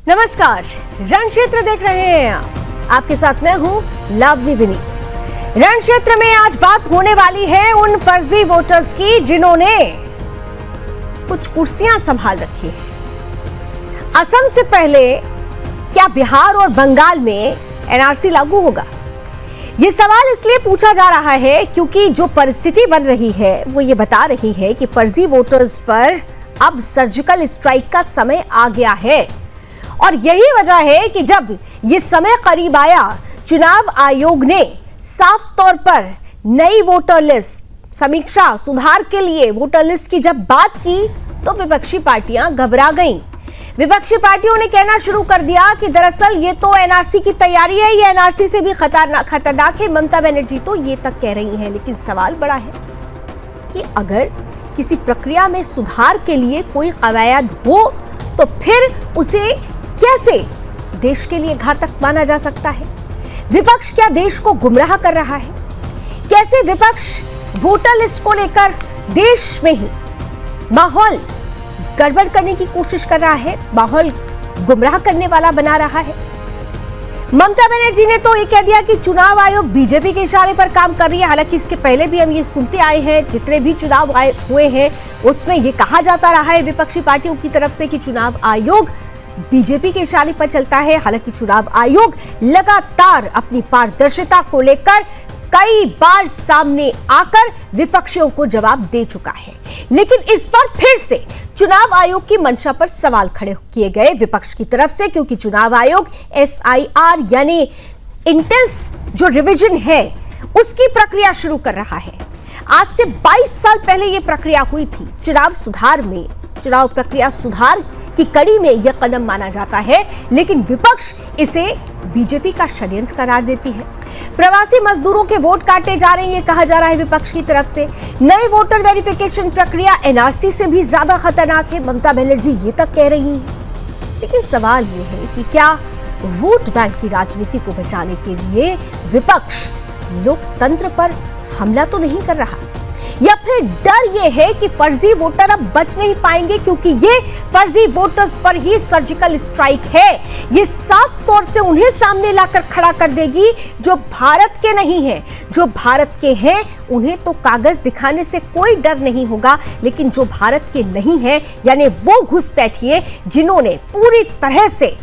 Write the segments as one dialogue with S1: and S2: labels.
S1: नमस्कार, रण क्षेत्र देख रहे हैं आप। आपके साथ मैं हूं लावनी विनीत। रण क्षेत्र में आज बात होने वाली है उन फर्जी वोटर्स की जिन्होंने कुछ कुर्सियां संभाल रखी हैं। असम से पहले क्या बिहार और बंगाल में एनआरसी लागू होगा? ये सवाल इसलिए पूछा जा रहा है क्योंकि जो परिस्थिति बन रही है वो ये बता रही है कि फर्जी वोटर्स पर अब सर्जिकल स्ट्राइक का समय आ गया है। और यही वजह है कि जब ये समय करीब आया, चुनाव आयोग ने साफ तौर पर नई वोटर लिस्ट समीक्षा सुधार के लिए वोटर लिस्ट की जब बात की तो विपक्षी पार्टियां घबरा गईं। विपक्षी पार्टियों ने कहना शुरू कर दिया कि दरअसल ये तो एनआरसी की तैयारी है, ये एनआरसी से भी खतरनाक है। ममता बनर्जी तो ये तक कह रही हैं, लेकिन सवाल बड़ा है कि अगर किसी प्रक्रिया में सुधार के लिए कोई कवायद हो तो फिर उसे कैसे देश के लिए घातक माना जा सकता है? विपक्ष क्या देश को गुमराह कर रहा है? कैसे विपक्ष वोटर लिस्ट को लेकर देश में ही माहौल गड़बड़ करने की कोशिश कर रहा है, माहौल गुमराह करने वाला बना रहा है? ममता बनर्जी ने तो ये कह दिया कि चुनाव आयोग बीजेपी के इशारे पर काम कर रही है। हालांकि इसके पहले भी हम ये सुनते आए हैं, जितने भी चुनाव हुए हैं उसमें ये कहा जाता रहा है विपक्षी पार्टियों की तरफ से कि चुनाव आयोग बीजेपी के इशारे पर चलता है। हालांकि चुनाव आयोग लगातार अपनी पारदर्शिता को लेकर कई बार सामने आकर विपक्षियों को जवाब दे चुका है, लेकिन इस बार फिर से चुनाव आयोग की मंशा पर सवाल खड़े किए गए विपक्ष की तरफ से, क्योंकि चुनाव आयोग SIR यानी इंटेंस जो रिवीजन है उसकी प्रक्रिया शुरू कर रहा है। आज से 22 साल पहले यह प्रक्रिया हुई थी। चुनाव प्रक्रिया सुधार की कड़ी में यह कदम माना जाता है, लेकिन विपक्ष इसे बीजेपी का षड्यंत्र करार देती है। प्रवासी मजदूरों के वोट काटे जा रहे हैं, ये कहा जा रहा है विपक्ष की तरफ से। नई वोटर वेरिफिकेशन प्रक्रिया एनआरसी से भी ज्यादा खतरनाक है, ममता बनर्जी ये तक कह रही है। लेकिन सवाल ये है कि क्या वोट बैंक की राजनीति को बचाने के लिए विपक्ष लोकतंत्र पर हमला तो नहीं कर रहा, या फिर डर यह है कि फर्जी वोटर अब बच नहीं पाएंगे, क्योंकि ये फर्जी वोटर्स पर ही सर्जिकल स्ट्राइक है। ये साफ तौर से उन्हें सामने लाकर खड़ा कर देगी जो भारत के नहीं हैं। जो भारत के हैं उन्हें तो कागज दिखाने से कोई डर नहीं होगा, लेकिन जो भारत के नहीं हैं यानी वो घुसपैठिए जिन्होंने पूरी तरह से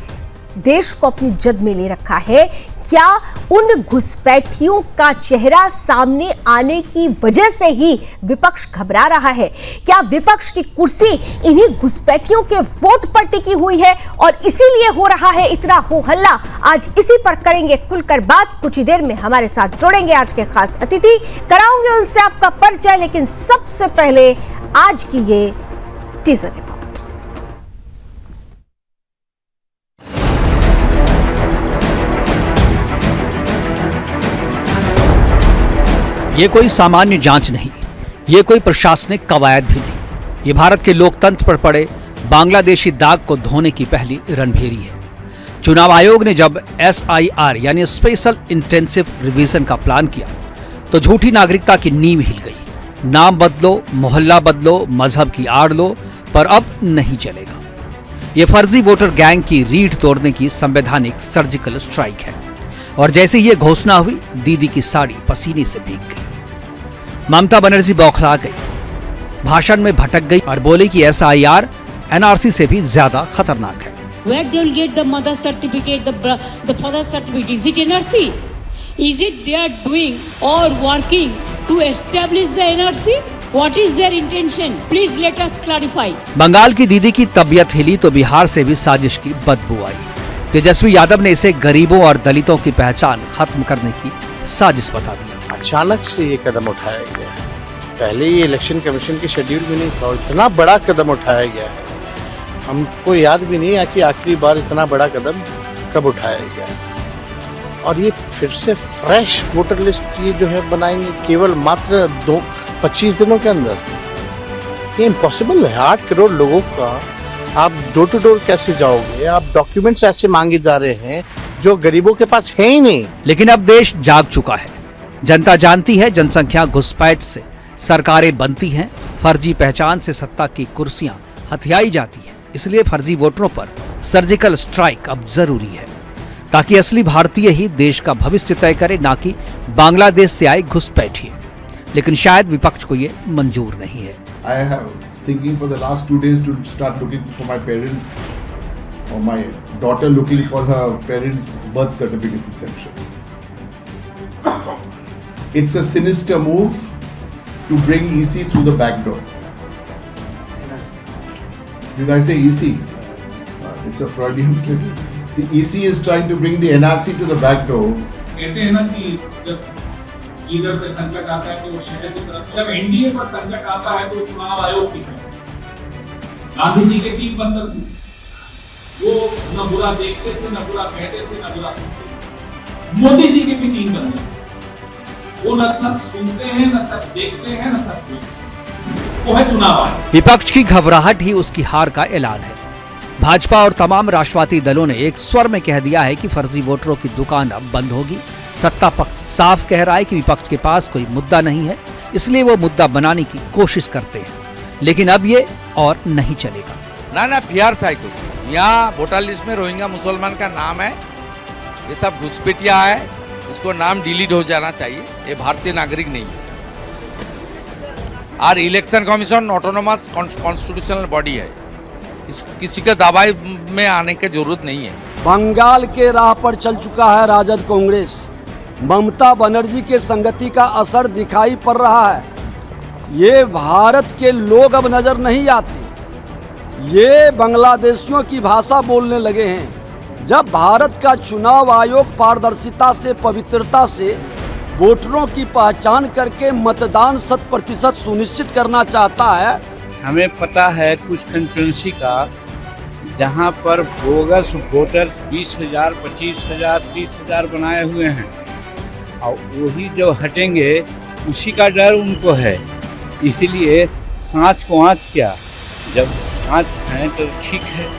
S1: देश को अपनी जद में ले रखा है, क्या उन घुसपैठियों का चेहरा सामने आने की वजह से ही विपक्ष घबरा रहा है? क्या विपक्ष की कुर्सी इन्हीं घुसपैठियों के वोट पर टिकी हुई है और इसीलिए हो रहा है इतना हो हल्ला? आज इसी पर करेंगे खुलकर बात। कुछ ही देर में हमारे साथ जुड़ेंगे आज के खास अतिथि, कराऊंगे उनसे आपका परिचय, लेकिन सबसे पहले आज की ये टीजर रिपोर्ट।
S2: ये कोई सामान्य जांच नहीं, ये कोई प्रशासनिक कवायद भी नहीं। ये भारत के लोकतंत्र पर पड़े बांग्लादेशी दाग को धोने की पहली रणभेरी है। चुनाव आयोग ने जब SIR यानी स्पेशल इंटेंसिव रिवीजन का प्लान किया तो झूठी नागरिकता की नींव हिल गई। नाम बदलो, मोहल्ला बदलो, मजहब की आड़ लो, पर अब नहीं चलेगा। ये फर्जी वोटर गैंग की रीढ़ तोड़ने की संवैधानिक सर्जिकल स्ट्राइक है। और जैसे ये घोषणा हुई, दीदी की साड़ी पसीने से भीग गई। ममता बनर्जी बौखला गई, भाषण में भटक गई और बोली कि SIR NRC से भी ज्यादा खतरनाक है।
S3: Where they will get the mother certificate, the father certificate? Is it NRC? Is it they are doing or working to establish the NRC? What is their intention? Please let us clarify.
S2: Bengal की दीदी की तबीयत हिली तो बिहार से भी साजिश की बदबू आई। तेजस्वी यादव ने इसे गरीबों और दलितों की पहचान खत्म करने की साजिश बता दिया।
S4: अचानक से ये कदम उठाया गया है। पहले ये इलेक्शन कमीशन की शेड्यूल में नहीं था और इतना बड़ा कदम उठाया गया है, हमको याद भी नहीं है कि आखिरी बार इतना बड़ा कदम कब उठाया गया है। और ये फिर से फ्रेश वोटर लिस्ट ये जो है बनाएंगे केवल मात्र 25 दिनों के अंदर। ये इम्पॉसिबल है। 8 करोड़ लोगों का आप डोर टू डोर कैसे जाओगे? आप डॉक्यूमेंट्स ऐसे मांगे जा रहे हैं जो गरीबों के पास है ही नहीं।
S2: लेकिन अब देश जाग चुका है। जनता जानती है जनसंख्या घुसपैठ से सरकारें बनती हैं, फर्जी पहचान से सत्ता की कुर्सियां हथियाई जाती हैं। इसलिए फर्जी वोटरों पर सर्जिकल स्ट्राइक अब जरूरी है, ताकि असली भारतीय ही देश का भविष्य तय करे, ना कि बांग्लादेश से आए घुसपैठिए। लेकिन शायद विपक्ष को ये मंजूर नहीं है।
S5: I have thinking for the last 2 days to start looking for my parents, or my daughter looking for her parents' birth certificates, etc. It's a sinister move to bring EC through the back door. Did I say EC? It's a Freudian slip. The EC is trying to bring the NRC to the back door.
S6: कहते हैं ना कि जब leader पे संकट आता है तो वो शहर की तरफ, जब एनडीए पर संकट आता है तो चुनाव आयोग की तरफ। गांधी जी के 3 बंधक थे, वो न बुरा देखते थे, न बुरा कहते थे, न बुरा सुनते थे। मोदी जी के भी 3 बंधक थे, वो न सच सुनते हैं, न सच देखते हैं, न सच बोलते हैं। वो है चुनाव आयोग।
S2: विपक्ष की घबराहट ही उसकी हार का ऐलान है। भाजपा और तमाम राष्ट्रवादी दलों ने एक स्वर में कह दिया है कि फर्जी वोटरों की दुकान अब बंद होगी। सत्ता पक्ष साफ कह रहा है कि विपक्ष के पास कोई मुद्दा नहीं है, इसलिए वो मुद्दा बनाने की कोशिश करते हैं, लेकिन अब ये और नहीं चलेगा।
S7: ना PR साइकोसिस, यहाँ वोटर लिस्ट में रोहिंग्या मुसलमान का नाम है, ये सब घुसपैठिया है, इसको नाम डिलीट हो जाना चाहिए, ये भारतीय नागरिक नहीं है। और election commission autonomous constitutional body है, किसी के दबाव में आने की जरूरत नहीं है।
S8: बंगाल के राह पर चल चुका है राजद कांग्रेस। ममता बनर्जी के संगति का असर दिखाई पड़ रहा है। ये भारत के लोग अब नजर नहीं आते, ये बांग्लादेशियों की भाषा बोलने लगे हैं। जब भारत का चुनाव आयोग पारदर्शिता से, पवित्रता से वोटरों की पहचान करके मतदान 100% सुनिश्चित करना चाहता है।
S9: हमें पता है कुछ कंस्टिट्यूंसी का जहां पर बोगस वोटर्स 20,000, 25,000, 30,000 बनाए हुए हैं, और वही जो हटेंगे उसी का डर उनको है। इसीलिए सांच को आँच क्या, जब सांच हैं तो ठीक है,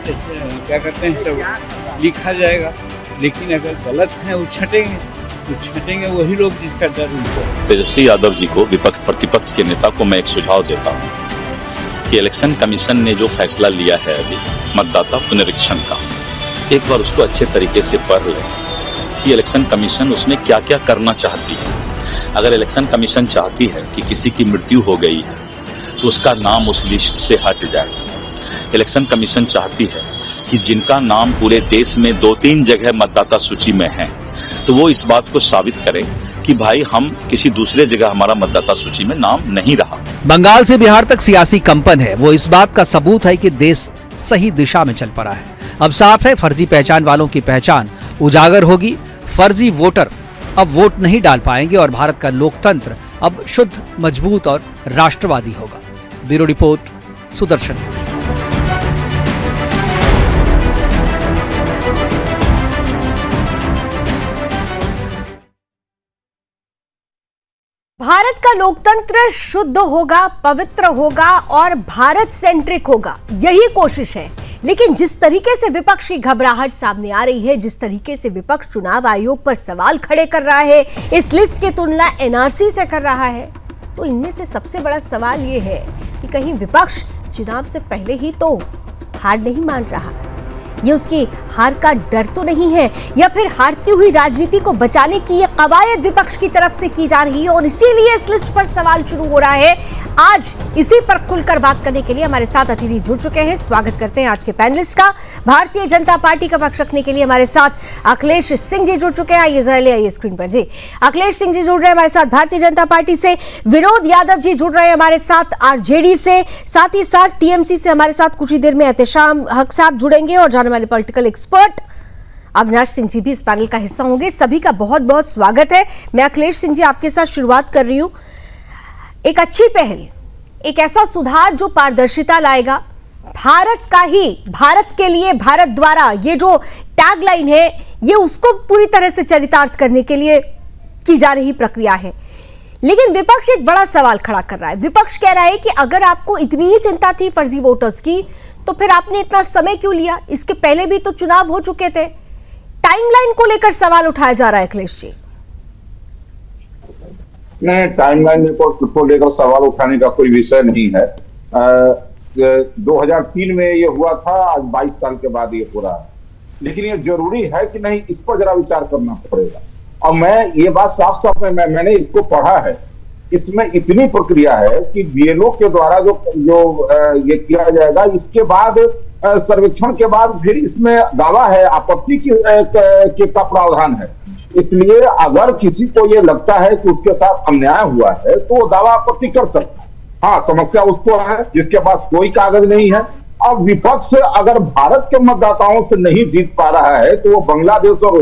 S9: क्या कहते हैं, सब लिखा जाएगा, लेकिन अगर गलत है वो छटेंगे वही लोग जिसका डर उनको।
S10: तेजस्वी यादव जी को, विपक्ष प्रतिपक्ष के नेता को मैं एक सुझाव देता हूँ कि इलेक्शन कमीशन ने जो फैसला लिया है अभी मतदाता पुनरीक्षण का, एक बार उसको अच्छे तरीके से पढ़ लें कि इलेक्शन कमीशन उसमें क्या क्या करना चाहती है। अगर इलेक्शन कमीशन चाहती है कि किसी की मृत्यु हो गई है तो उसका नाम उस लिस्ट से हट जाए। इलेक्शन कमीशन चाहती है कि जिनका नाम पूरे देश में 2-3 जगह मतदाता सूची में है तो वो इस बात को साबित करें कि भाई हम किसी दूसरे जगह हमारा मतदाता सूची में नाम नहीं रहा।
S2: बंगाल से बिहार तक सियासी कंपन है, वो इस बात का सबूत है कि देश सही दिशा में चल पड़ा है। अब साफ है, फर्जी पहचान वालों की पहचान उजागर होगी। फर्जी वोटर अब वोट नहीं डाल पाएंगे और भारत का लोकतंत्र अब शुद्ध, मजबूत और राष्ट्रवादी होगा। Bureau report, Sudarshan news.
S1: Bharat का लोकतंत्र शुद्ध होगा, पवित्र होगा और भारत सेंट्रिक होगा, यही कोशिश है। लेकिन जिस तरीके से विपक्ष की घबराहट सामने आ रही है, जिस तरीके से विपक्ष चुनाव आयोग पर सवाल खड़े कर रहा है, इस लिस्ट की तुलना एनआरसी से कर रहा है, तो इनमें से सबसे बड़ा सवाल यह है कि कहीं विपक्ष चुनाव से पहले ही तो हार नहीं मान रहा। ये उसकी हार का डर तो नहीं है, या फिर हारती हुई राजनीति को बचाने की ये कवायद विपक्ष की तरफ से की जा रही है और इसीलिए इस लिस्ट पर सवाल शुरू हो रहा है। आज इसी पर खुलकर बात करने के लिए हमारे साथ अतिथि जुड़ चुके हैं। स्वागत करते हैं आज के पैनलिस्ट का। भारतीय जनता पार्टी का पक्ष रखने के लिए हमारे साथ अखिलेश सिंह जी जुड़ चुके हैं। आइए जरा ले आइए स्क्रीन पर जी। अखिलेश सिंह जी जुड़ रहे हैं हमारे साथ भारतीय जनता पार्टी से। विनोद यादव जी जुड़ रहे हैं हमारे साथ आरजेडी से। साथ ही साथ टीएमसी से हमारे साथ कुछ ही देर में एहतेशाम हक साहब जुड़ेंगे और हमारे पॉलिटिकल एक्सपर्ट अविनाश सिंह जी भी इस पैनल का हिस्सा होंगे। सभी का बहुत बहुत स्वागत है। मैं अखिलेश सिंह जी आपके साथ शुरुआत कर रही हूं। एक अच्छी पहल, एक ऐसा सुधार जो पारदर्शिता लाएगा, भारत का ही, भारत के लिए, भारत द्वारा, ये जो टैगलाइन है ये उसको पूरी तरह से चरितार्थ करने के लिए की जा रही प्रक्रिया है। लेकिन विपक्ष एक बड़ा सवाल खड़ा कर रहा है। विपक्ष कह रहा है कि अगर आपको इतनी ही चिंता थी फर्जी वोटर्स की तो फिर आपने इतना समय क्यों लिया? इसके पहले भी तो चुनाव हो चुके थे। टाइमलाइन को लेकर सवाल उठाया जा रहा है अखिलेश जी।
S11: नहीं, टाइमलाइन को लेकर सवाल उठाने का कोई विषय नहीं है। 2003 में ये हुआ था, आज 22 साल के बाद ये हो रहा है। लेकिन ये जरूरी है कि नहीं, इस पर जरा विचार करना पड़ेगा। और मैं ये बात साफ साफ मैंने इसको पढ़ा है, इसमें इतनी प्रक्रिया है कि बीएलओ के द्वारा जो ये किया जाएगा, इसके बाद सर्वेक्षण के बाद फिर इसमें दावा है, आपत्ति का प्रावधान है। इसलिए अगर किसी को ये लगता है कि उसके साथ अन्याय हुआ है तो वो दावा आपत्ति कर सकता है। हाँ, समस्या उसको है जिसके पास कोई कागज नहीं है। अब विपक्ष अगर भारत के मतदाताओं से नहीं जीत पा रहा है तो वो बांग्लादेश और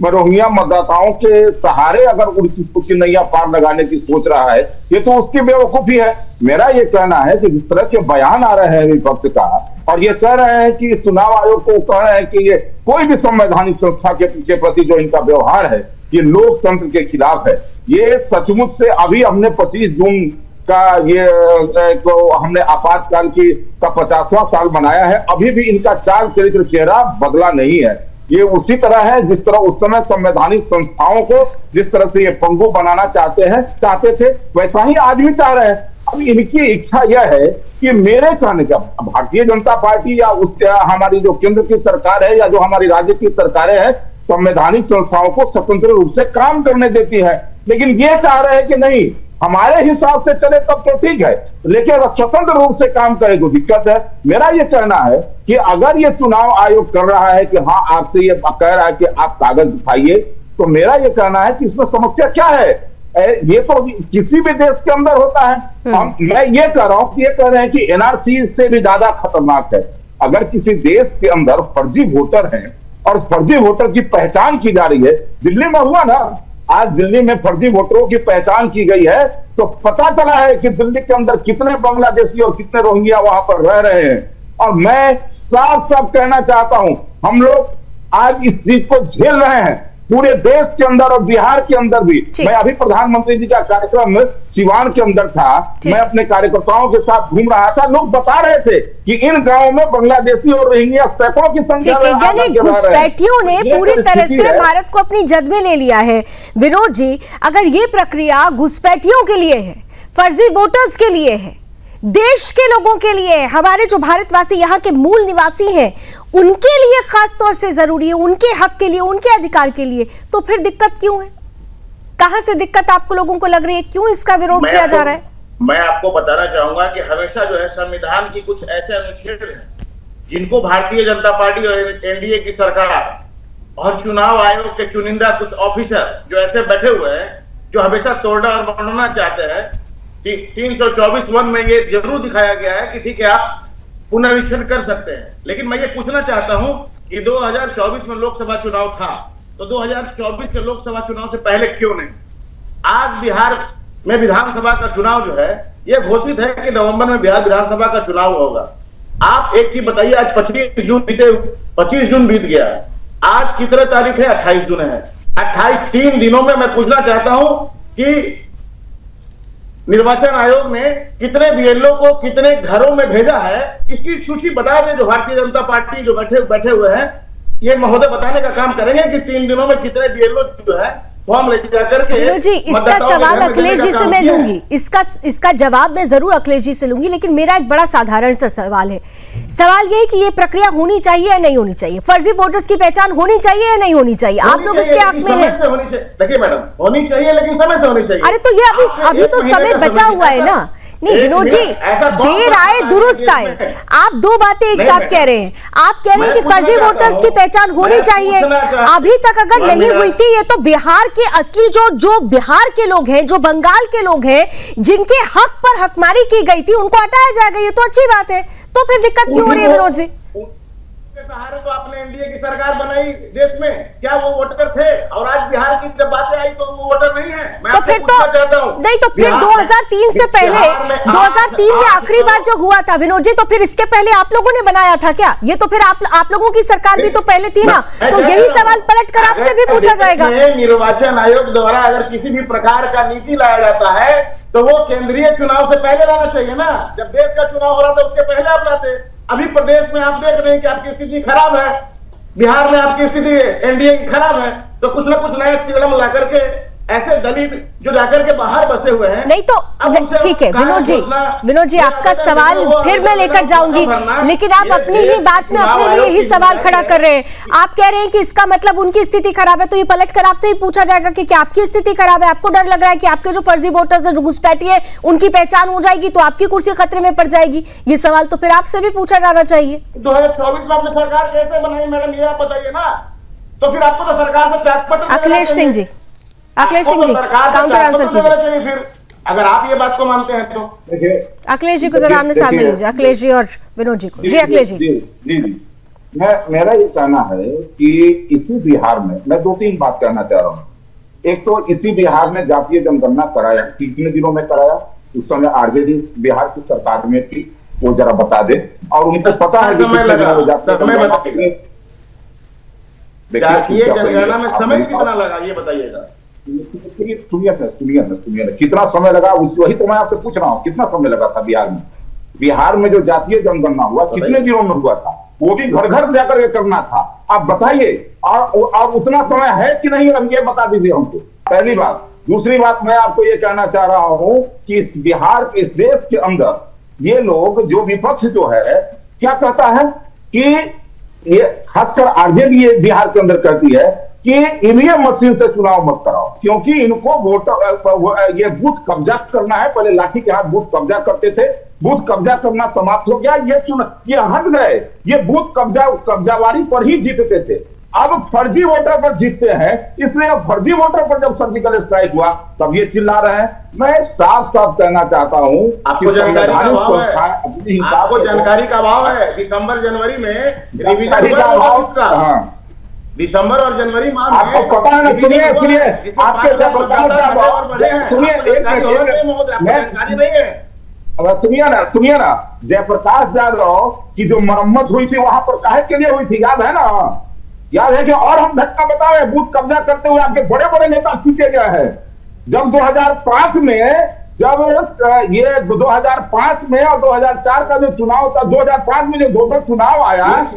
S11: रोहिंग्या मतदाताओं के सहारे अगर उड़ती की नैया पार लगाने की सोच रहा है, ये तो उसकी बेवकूफी है। मेरा ये कहना है कि जिस तरह के बयान आ रहे हैं विपक्ष का, और ये कह रहे हैं कि चुनाव आयोग को कह रहे हैं कि ये कोई भी संवैधानिक संस्था के प्रति जो इनका व्यवहार है ये लोकतंत्र के खिलाफ है। ये सचमुच से अभी हमने 25 जून का ये तो हमने आपातकाल का 50वां साल मनाया है, अभी भी इनका चाल चरित्र चेहरा बदला नहीं है। ये उसी तरह है जिस तरह उस समय संवैधानिक संस्थाओं को जिस तरह से ये पंगु बनाना चाहते थे, वैसा ही आज भी चाह रहे हैं। अब इनकी इच्छा यह है कि मेरे कहने का भारतीय जनता पार्टी या उसके हमारी जो केंद्र की सरकार है या जो हमारी राज्य की सरकारें हैं, संवैधानिक संस्थाओं को स्वतंत्र रूप से काम करने देती है। लेकिन ये चाह रहे हैं कि नहीं, हमारे हिसाब से चले तब तो ठीक है, लेकिन अगर स्वतंत्र रूप से काम करे तो दिक्कत है। मेरा ये कहना है कि अगर ये चुनाव आयोग कर रहा है कि हाँ आपसे ये कह रहा है कि आप कागज दिखाइए, तो मेरा ये कहना है कि इसमें समस्या क्या है। ये तो किसी भी देश के अंदर होता है। मैं ये कह रहा हूं कि ये कह रहे हैं कि एनआरसी से भी ज्यादा खतरनाक है। अगर किसी देश के अंदर फर्जी वोटर हैं और फर्जी वोटर की पहचान की जा रही है, दिल्ली में हुआ ना, आज दिल्ली में फर्जी वोटरों की पहचान की गई है, तो पता चला है कि दिल्ली के अंदर कितने बांग्लादेशी और कितने रोहिंग्या वहां पर रह रहे हैं। और मैं साफ साफ कहना चाहता हूं, हम लोग आज इस चीज को झेल रहे हैं पूरे देश के अंदर और बिहार के अंदर भी। मैं अभी प्रधानमंत्री जी का कार्यक्रम सिवान के अंदर था, मैं अपने कार्यकर्ताओं के साथ घूम रहा था, लोग बता रहे थे कि इन गांवों में बांग्लादेशी और रोहिंग्या सैकड़ों की संख्या में,
S1: यानी घुसपैठियों ने पूरी तरह से भारत को अपनी जद में ले लिया है। विनोद जी, अगर ये प्रक्रिया घुसपैठियों के लिए है, फर्जी वोटर्स के लिए है, देश के लोगों के लिए, हमारे जो भारतवासी यहाँ के मूल निवासी हैं उनके लिए खास तौर से जरूरी है, उनके हक के लिए, उनके अधिकार के लिए, तो फिर दिक्कत क्यों है? कहां से दिक्कत आपको लोगों को लग रही है? क्यों इसका विरोध किया जा रहा है?
S4: मैं आपको बताना चाहूंगा कि हमेशा जो है संविधान की कुछ ऐसे अनुच्छेद हैं जिनको भारतीय जनता पार्टी और एनडीए की सरकार और चुनाव आयोग के चुनिंदा कुछ ऑफिसर जो ऐसे बैठे हुए हैं जो हमेशा तोड़ना और मरोड़ना चाहते हैं। कि 324(1) में ये जरूर दिखाया गया है कि ठीक है आप पुनरीक्षण कर सकते हैं, लेकिन मैं ये पूछना चाहता हूं कि 2024 में लोकसभा चुनाव था, तो 2024 के लोकसभा चुनाव से पहले क्यों नहीं? आज बिहार में विधानसभा का चुनाव जो है ये घोषित है कि नवंबर में बिहार विधानसभा का चुनाव होगा। आप एक चीज बताइए, आज 25 जून बीत गया, आज कितने तारीख है? 28 जून है। 28 3 दिनों में मैं पूछना चाहता हूं कि निर्वाचन आयोग ने कितने बीएलओ को कितने घरों में भेजा है, इसकी सूची बता दें। जो भारतीय जनता पार्टी जो बैठे हुए हैं, ये महोदय बताने का काम करेंगे कि 3 दिनों में कितने बीएलओ जो है फॉर्म ले जाकर के।
S1: जी, इसका सवाल अखिलेश जी से मैं लूंगी, इसका जवाब मैं जरूर अखिलेश जी से लूंगी, लेकिन मेरा एक बड़ा साधारण सा सवाल है। सवाल ये है कि ये प्रक्रिया होनी चाहिए या नहीं होनी चाहिए? फर्जी वोटर्स की पहचान होनी चाहिए या नहीं होनी चाहिए? आप लोग इसके हक में हैं।
S4: देखिए मैडम, होनी चाहिए लेकिन समय से होनी चाहिए।
S1: अरे तो ये अभी तो समय बचा हुआ है ना। नहीं विनोद जी, देर आए दुरुस्त आए, आप दो बातें एक साथ कह रहे हैं। आप कह रहे हैं कि फर्जी वोटर्स की पहचान होनी चाहिए, अभी तक अगर नहीं हुई थी, ये तो बिहार के असली जो बिहार के लोग हैं, जो बंगाल के लोग हैं, जिनके हक पर हकमारी की गई थी, उनको हटाया जाएगा, ये तो अच्छी बात है। तो फिर दिक्कत क्यों हो रही है विनोद जी?
S4: सहारे तो आपने एनडीए की सरकार बनाई देश में, क्या वो वोटर थे? और आज बिहार की जब बातें आई तो वो वोटर नहीं है। मैं
S1: तो फिर तो नहीं, तो फिर 2003 से पहले 2003 में आखिरी बार जो हुआ था विनोद जी, तो फिर इसके पहले आप लोगों ने बनाया था क्या? ये तो फिर आप लोगों की सरकार भी तो पहले थी ना। तो यही सवाल पलट कर आपसे भी पूछा जाएगा।
S4: निर्वाचन आयोग द्वारा अगर किसी भी प्रकार का नीति लाया जाता है तो वो केंद्रीय चुनाव से पहले लाना चाहिए ना। जब देश का चुनाव हो रहा था उसके पहले आप लाते। अभी प्रदेश में आप देख रहे हैं कि आपकी स्थिति खराब है, बिहार में आपकी स्थिति एनडीए की खराब है, तो कुछ ना कुछ नया तिगड़म ला करके ऐसे दलित जो जाकर के बाहर बसे हुए हैं।
S1: नहीं तो ठीक है विनोद जी आपका सवाल फिर मैं लेकर जाऊंगी, लेकिन आप अपनी ही बात में अपने लिए ही सवाल खड़ा कर रहे हैं। आप कह रहे हैं कि इसका मतलब उनकी स्थिति खराब है, तो ये पलट कर आपसे ही पूछा जाएगा कि क्या आपकी स्थिति खराब है? आपको डर लग रहा है कि आपके जो फर्जी वोटर्स है, जो घुसपैठी है, उनकी पहचान हो जाएगी तो आपकी कुर्सी खतरे में पड़ जाएगी? ये सवाल तो फिर आपसे भी पूछा जाना चाहिए।
S4: 2024 में आपने सरकार कैसे बनाई मैडम, ये आप बताइए ना। तो फिर आपको तो सरकार से त्यागपत्र
S1: अखिलेश सिंह जी काउंटर आंसर कीजिए
S4: फिर, अगर आप ये बात को मानते हैं तो।
S1: अखिलेश जी को जरा आमने सामने लीजिए, अखिलेश जी और विनोद जी को। जी अखिलेश जी।
S11: मेरा ये कहना है कि इसी बिहार में मैं 2-3 बात कहना चाह रहा हूँ। एक तो इसी बिहार में जातीय जनगणना कराया, कितने दिनों में कराया? उस समय आरजेडी बिहार की सरकार में थी, वो जरा बता दे। और उनको पता है
S4: जातीय जनगणना में समय कितना लगा, ये बताइएगा।
S11: सुनिए ना कितना समय लगा, वही तो मैं आपसे पूछ रहा हूँ, कितना समय लगा था बिहार में? बिहार में जो जातीय जनगणना हुआ कितने दिनों में हुआ था? वो भी घर घर जाकर के करना था। आप बताइए, और उतना समय है कि नहीं, अब ये बता दीजिए हमको, पहली बात। दूसरी बात मैं आपको ये कहना चाह रहा हूं कि इस बिहार, इस देश के अंदर ये लोग, जो विपक्ष जो है, क्या कहता है कि ये खासकर आरजेडी बिहार के अंदर कहती है कि ईवीएम मशीन से चुनाव मत कराओ, क्योंकि इनको वोट ये बूथ कब्जा करना है। पहले लाठी के हाथ बूथ कब्जा करते थे, बूथ कब्जा करना समाप्त हो गया, ये हट गए, ये बूथ कब्जावारी पर ही जीतते थे, अब फर्जी वोटर पर जीतते हैं। इसलिए अब फर्जी वोटर पर जब सर्जिकल स्ट्राइक हुआ तब ये चिल्ला रहे हैं। मैं साफ साफ कहना चाहता हूं,
S4: आपको जानकारी का अभाव है। दिसंबर जनवरी में रिवीजन हुआ, दिसंबर और जनवरी माह में
S11: आपको पता है ना। सुनिए आपके सुनिए ना जयप्रकाश यादव की जो मरम्मत हुई थी वहां पर काहे के लिए हुई थी, याद है ना? याद है कि और हम धक्का बताए, बूथ कब्जा करते हुए आपके बड़े बड़े नेता पीटे गए हैं। जब 2005 में, जब ये 2005 में और 2004 का जो चुनाव था, 2005 में जो दो चुनाव आया,
S4: आप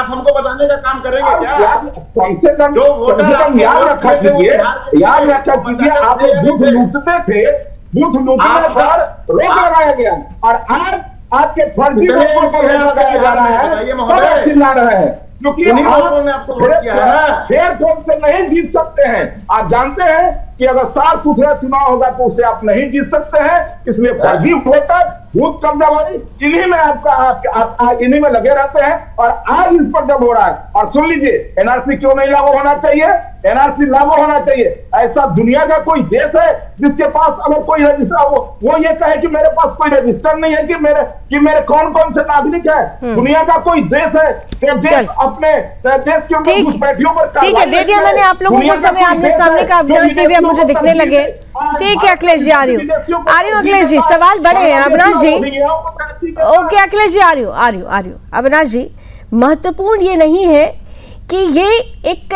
S4: हमको बताने का काम करेंगे क्या?
S11: कम से कम याद रखा कीजिए, आप बूथ लूटते थे, बूथ लूटने पर रोक लगाया गया, और आज आपके फर्जी वोटों पर लगाया जा रहा है, चिल्ला रहे हैं, क्योंकि फेयर वोट से नहीं जीत सकते हैं। आप जानते हैं कि अगर साफ सुथरा चुनाव होगा तो उसे आप नहीं जीत सकते हैं। इसलिए फर्जी वोटर, बूथ कब्जावारी, इन्हीं में इन्हीं में लगे रहते हैं। और आज इस पर जब हो रहा है, और सुन लीजिए, एनआरसी क्यों नहीं लागू होना चाहिए? एनआरसी लागू होना चाहिए। ऐसा दुनिया का कोई देश है जिसके पास अगर कोई रजिस्टर, वो ये कहे कि मेरे पास कोई रजिस्टर नहीं है कि मेरे कौन कौन से नागरिक है? दुनिया का कोई देश है कि देश अपने देश के अंदर घुसपैठियों पर,
S1: ठीक है, दे दिया मैंने आप लोगों को समय। आमने सामने का अविनाश जी भी अब मुझे दिखने लगे। ठीक है अखिलेश जी, आ रही हूँ अखिलेश जी, सवाल बड़े हैं अविनाश जी। ओके अखिलेश जी, आ रही हूँ अविनाश जी। महत्वपूर्ण ये नहीं है कि ये एक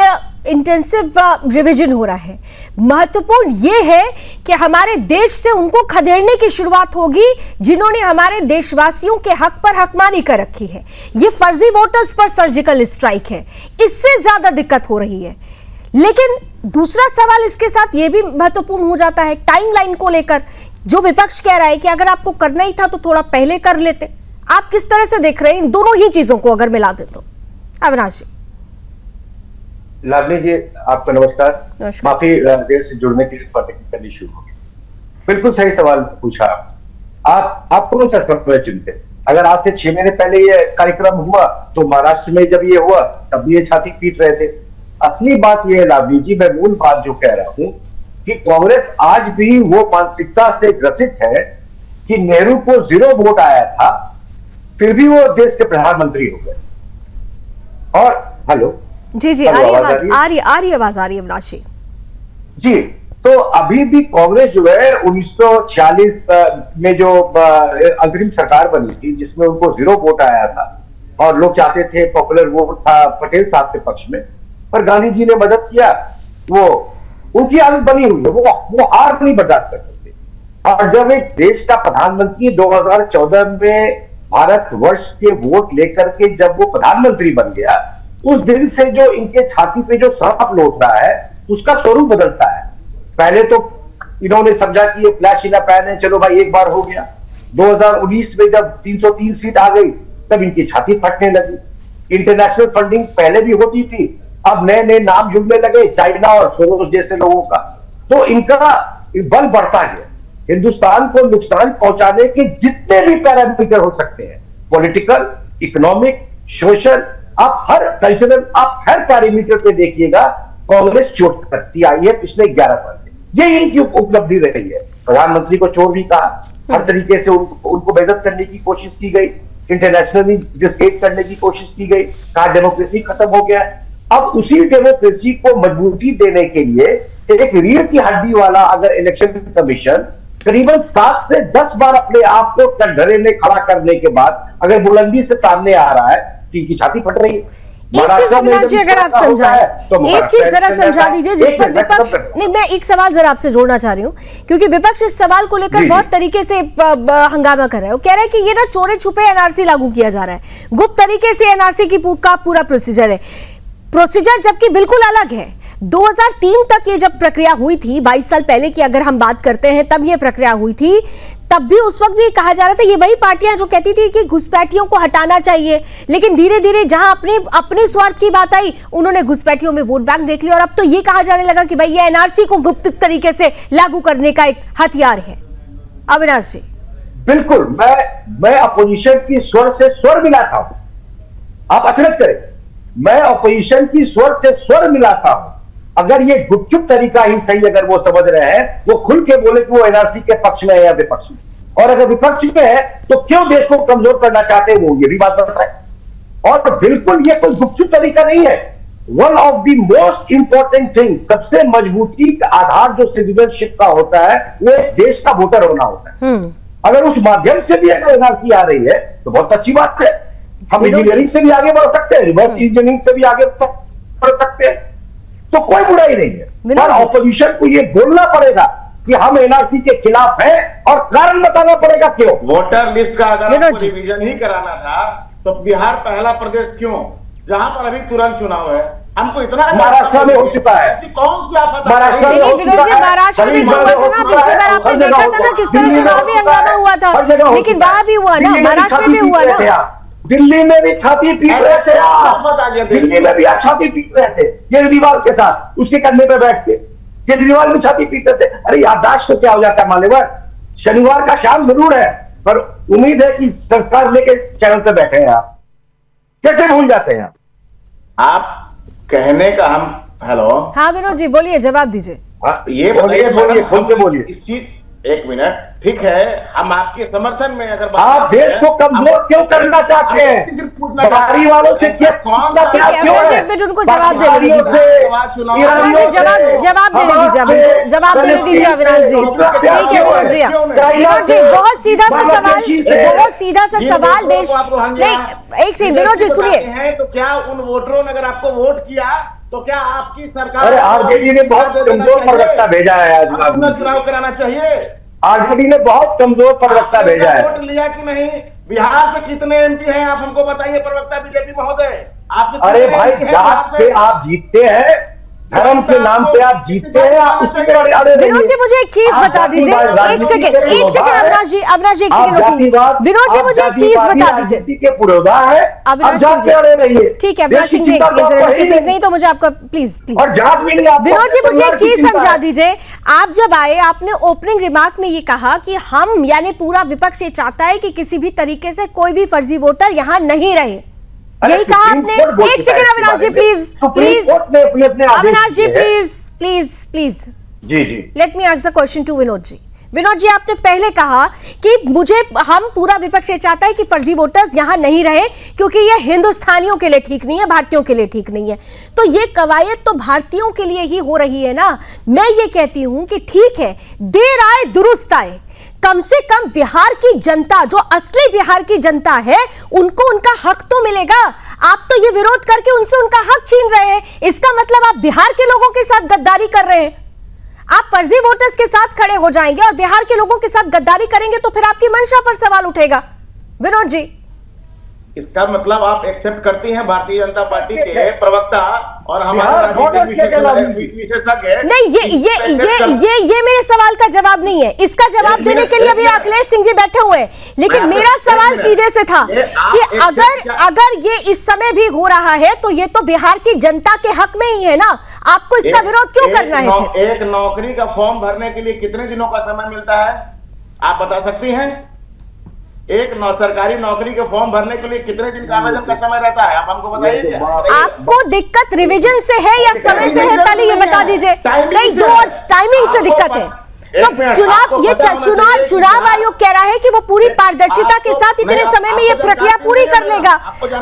S1: इंटेंसिव रिवीजन हो रहा है, महत्वपूर्ण ये है कि हमारे देश से उनको खदेड़ने की शुरुआत होगी जिन्होंने हमारे देशवासियों के हक पर हकमानी कर रखी है। ये फर्जी वोटर्स पर सर्जिकल स्ट्राइक है, इससे ज्यादा दिक्कत हो रही है। लेकिन दूसरा सवाल इसके साथ ये भी महत्वपूर्ण हो जाता है टाइमलाइन को लेकर, जो विपक्ष कह रहा है कि अगर आपको करना ही था तो थोड़ा पहले कर लेते। आप किस तरह से देख रहे हैं इन दोनों ही चीजों को अगर मिला दे तो? अविनाश जी।
S12: लावनी जी आपको नमस्कार, काफी देर से जुड़ने के लिए टेक्निकल इशू हो गया। बिल्कुल सही सवाल पूछा आप कौन सा समय चुनते? अगर आज से 6 महीने पहले ये कार्यक्रम हुआ तो महाराष्ट्र में जब ये हुआ तब भी ये छाती पीट रहे थे। असली बात ये है लावनी जी, मैं मूल बात जो कह रहा हूं कि कांग्रेस आज भी वो मानसिकता से ग्रसित है कि नेहरू को 0 वोट आया था, फिर भी वो देश के प्रधानमंत्री हो गए। और हेलो
S1: जी आ रही आवाज आ रही है अविनाश
S12: जी। तो अभी भी कांग्रेस जो है 1946 में जो अंतरिम सरकार बनी थी जिसमें उनको 0 वोट आया था और लोग चाहते थे, पॉपुलर वोट था पटेल साहब के पक्ष में, पर गांधी जी ने मदद किया। वो उनकी आदत बनी हुई है, वो हार नहीं बर्दाश्त कर सकते। और जब एक देश का प्रधानमंत्री 2014 में भारतवर्ष के वोट लेकर के जब वो प्रधानमंत्री बन गया, उस दिन से जो इनके छाती पे जो सांप लौट रहा है उसका स्वरूप बदलता है। पहले तो इन्होंने समझा कि ये फ्लैश इन द पैन है, चलो भाई एक बार हो गया। 2019 में जब 303 सीट आ गई तब इनकी छाती फटने लगी। इंटरनेशनल फंडिंग पहले भी होती थी, अब नए नए नाम जुड़ने लगे, चाइना और सोरोस जैसे लोगों का, तो इनका बल बढ़ता गया। हिंदुस्तान को नुकसान पहुंचाने के जितने भी पैरामीटर हो सकते हैं, पॉलिटिकल, इकोनॉमिक, सोशल, आप हर कल्चरल, आप हर पैरामीटर पे देखिएगा कांग्रेस चोट करती आई है पिछले 11 साल में। ये इनकी उपलब्धि रही है। प्रधानमंत्री को चोर भी कहा, हर तरीके से उनको बेइज्जत करने की कोशिश की गई, इंटरनेशनली डिस्क्रेडिट करने की कोशिश की गई, कहा डेमोक्रेसी खत्म हो गया। अब उसी डेमोक्रेसी को मजबूती देने के लिए एक रीढ़ की हड्डी वाला अगर इलेक्शन कमीशन करीबन 7 से 10 बार अपने आप को कटघरे में खड़ा करने के बाद अगर बुलंदी से सामने आ रहा है तो इनकी छाती फट रही है।
S1: एक चीज अविनाश जी अगर आप समझाएं, एक चीज जरा समझा दीजिए जिस पर विपक्ष नहीं, मैं एक सवाल जरा आपसे जोड़ना चाह रही हूँ क्योंकि विपक्ष इस सवाल को लेकर बहुत तरीके से हंगामा कर रहा है। वो कह रहा है कि ये ना चोरी छुपे एनआरसी लागू किया जा रहा है, गुप्त तरीके से एनआरसी की का पूरा प्रोसीजर है, प्रोसीजर जबकि बिल्कुल अलग है। 2003 तक ये जब प्रक्रिया हुई थी, 22 साल पहले की अगर हम बात करते हैं तब ये प्रक्रिया हुई थी, तब भी उस वक्त भी कहा जा रहा था ये वही पार्टियां जो कहती थी कि घुसपैठियों को हटाना चाहिए, लेकिन धीरे धीरे जहां अपने स्वार्थ की बात आई उन्होंने घुसपैठियों में वोट बैंक देख लिया और अब तो ये कहा जाने लगा कि भाई ये एनआरसी को गुप्त तरीके से लागू करने का एक हथियार है। अविनाश जी
S12: बिल्कुल, मैं अपोजिशन की स्वर से स्वर मिलाता हूं, आप अचरज करें, मैं अपोजिशन की स्वर से स्वर मिलाता हूं। अगर ये गुपचुप तरीका ही सही अगर वो समझ रहे हैं, वो खुल के बोले कि वो एनआरसी के पक्ष में है या विपक्ष में, और अगर विपक्ष में है तो क्यों देश को कमजोर करना चाहते हैं वो ये भी बात बताए। और बिल्कुल ये कोई गुपचुप तरीका नहीं है। One of the most important thing, सबसे मजबूती का आधार जो सिटीजनशिप का होता है वो एक देश का वोटर होना होता है। अगर उस माध्यम से भी अगर एनआरसी आ रही है तो बहुत अच्छी बात है। हम इंजीनियरिंग से भी आगे बढ़ सकते हैं, रिवर्स इंजीनियरिंग से भी आगे बढ़ सकते हैं, तो कोई बुराई नहीं है। पर ऑपोजिशन को ये बोलना पड़ेगा कि हम एनआरसी के खिलाफ हैं और कारण बताना पड़ेगा क्यों।
S4: वोटर लिस्ट का अगर आपको रिवीजन ही कराना था तो बिहार पहला प्रदेश क्यों, जहां पर अभी तुरंत चुनाव है? हमको इतना
S12: महाराष्ट्र में हो चुका है,
S4: कौन सी आफत
S1: महाराष्ट्र में भी हुआ था ना, पिछली बार आपने देखा था ना किस तरह से वहां भी हंगामा हुआ था, लेकिन वहां भी हुआ ना, महाराष्ट्र में भी हुआ ना,
S12: दिल्ली में भी छाती पीट रहे थे, दिल्ली में भी छाती पीट रहे थे केजरीवाल के साथ, उसके कंधे पे बैठ के केजरीवाल भी छाती पीट रहे थे। अरे याददाश्त तो क्या हो जाता है मान्यवर, शनिवार का शाम जरूर है पर उम्मीद है कि संस्कार लेके चैनल पे बैठे हैं आप, कैसे भूल जाते हैं
S4: आप कहने का। हम हेलो,
S1: हाँ विनोद जी बोलिए, जवाब दीजिए।
S4: ये बोलिए खुल के बोलिए। इस चीज एक मिनट, ठीक है, हम आपके समर्थन में अगर
S12: आप देश को कमजोर क्यों करना चाहते हैं, बाहरी वालों से क्या
S1: उनको जवाब देने दीजिए, जवाब देने दीजिए, जवाब देने दीजिए अविनाश जी। ठीक है विनोद जी, विनोद जी बहुत सीधा सा सवाल, बहुत सीधा सा सवाल देश नहीं, एक सेकंड विनोद जी सुनिए।
S4: तो क्या उन वोटरों ने अगर आपको वोट किया तो क्या आपकी सरकार,
S12: अरे आरजेडी ने बहुत कमजोर प्रवक्ता भेजा है,
S4: अपना चुनाव कराना चाहिए।
S12: आरजेडी ने बहुत कमजोर प्रवक्ता भेजा है।
S4: वोट लिया कि नहीं? बिहार से कितने एमपी हैं आप हमको बताइए, प्रवक्ता बीजेपी महोदय।
S12: अरे भाई जात पे आप जीतते हैं, धर्म के नाम पे आप जीतते हैं, आप उसके अड़े
S1: विनोद जी मुझे एक चीज बता दीजिए, एक सेकंड अविनाश जी, अविनाश जी एक सेकंड, विनोद जी मुझे एक चीज बता दीजिए,
S12: के पुरोधा है,
S1: अविनाश जी ठीक है, अविनाश जी एक सेकंड प्लीज, नहीं तो मुझे आपका प्लीज विनोद जी मुझे एक चीज समझा दीजिए। आप जब आए आपने ओपनिंग रिमार्क में ये कहा कि हम यानी पूरा विपक्ष ये चाहता है कि किसी भी तरीके से कोई भी फर्जी वोटर यहाँ नहीं रहे, यही कहा आपने। एक second Avinash ji please please, Avinash ji please please please
S12: ji
S1: let me ask the question to Vinod ji. Vinod ji आपने पहले कहा कि हम पूरा विपक्ष ये चाहता है कि फर्जी वोटर्स यहां नहीं रहे क्योंकि ये हिंदुस्तानियों के लिए ठीक नहीं है, भारतीयों के लिए ठीक नहीं है। तो ये कवायद तो भारतीयों के लिए ही हो रही है ना। मैं ये कहती हूं कि ठीक है, देर आए दुरुस्त आए, कम से कम बिहार की जनता, जो असली बिहार की जनता है, उनको उनका हक तो मिलेगा। आप तो ये विरोध करके उनसे उनका हक छीन रहे हैं, इसका मतलब आप बिहार के लोगों के साथ गद्दारी कर रहे हैं। आप फर्जी वोटर्स के साथ खड़े हो जाएंगे और बिहार के लोगों के साथ गद्दारी करेंगे तो फिर आपकी मंशा पर सवाल उठेगा। विनोद जी
S4: इसका मतलब आप एक्सेप्ट करती हैं भारतीय जनता पार्टी के प्रवक्ता और हमारे विशेषज्ञ?
S1: नहीं, ये मेरे सवाल का जवाब नहीं है। इसका जवाब देने के लिए अभी अखिलेश सिंह जी बैठे हुए हैं, लेकिन मेरा सवाल सीधे से था कि अगर ये इस समय भी हो रहा है तो ये तो बिहार की जनता के हक में ही है ना, आपको इसका विरोध क्यों करना है?
S4: एक नौकरी का फॉर्म भरने के लिए कितने दिनों का समय मिलता है, आप बता सकती हैं? एक सरकारी नौकरी के फॉर्म भरने के लिए कितने दिन का आवेदन का समय रहता है, आप हमको बताइए।
S1: आपको दिक्कत रिवीजन से है या समय से है, पहले ये बता दीजिए। नहीं, दो टाइमिंग से दिक्कत है। तो चुनाव आयोग कह रहा है कि वो पूरी पारदर्शिता के साथ इतने समय में ये प्रक्रिया पूरी कर लेगा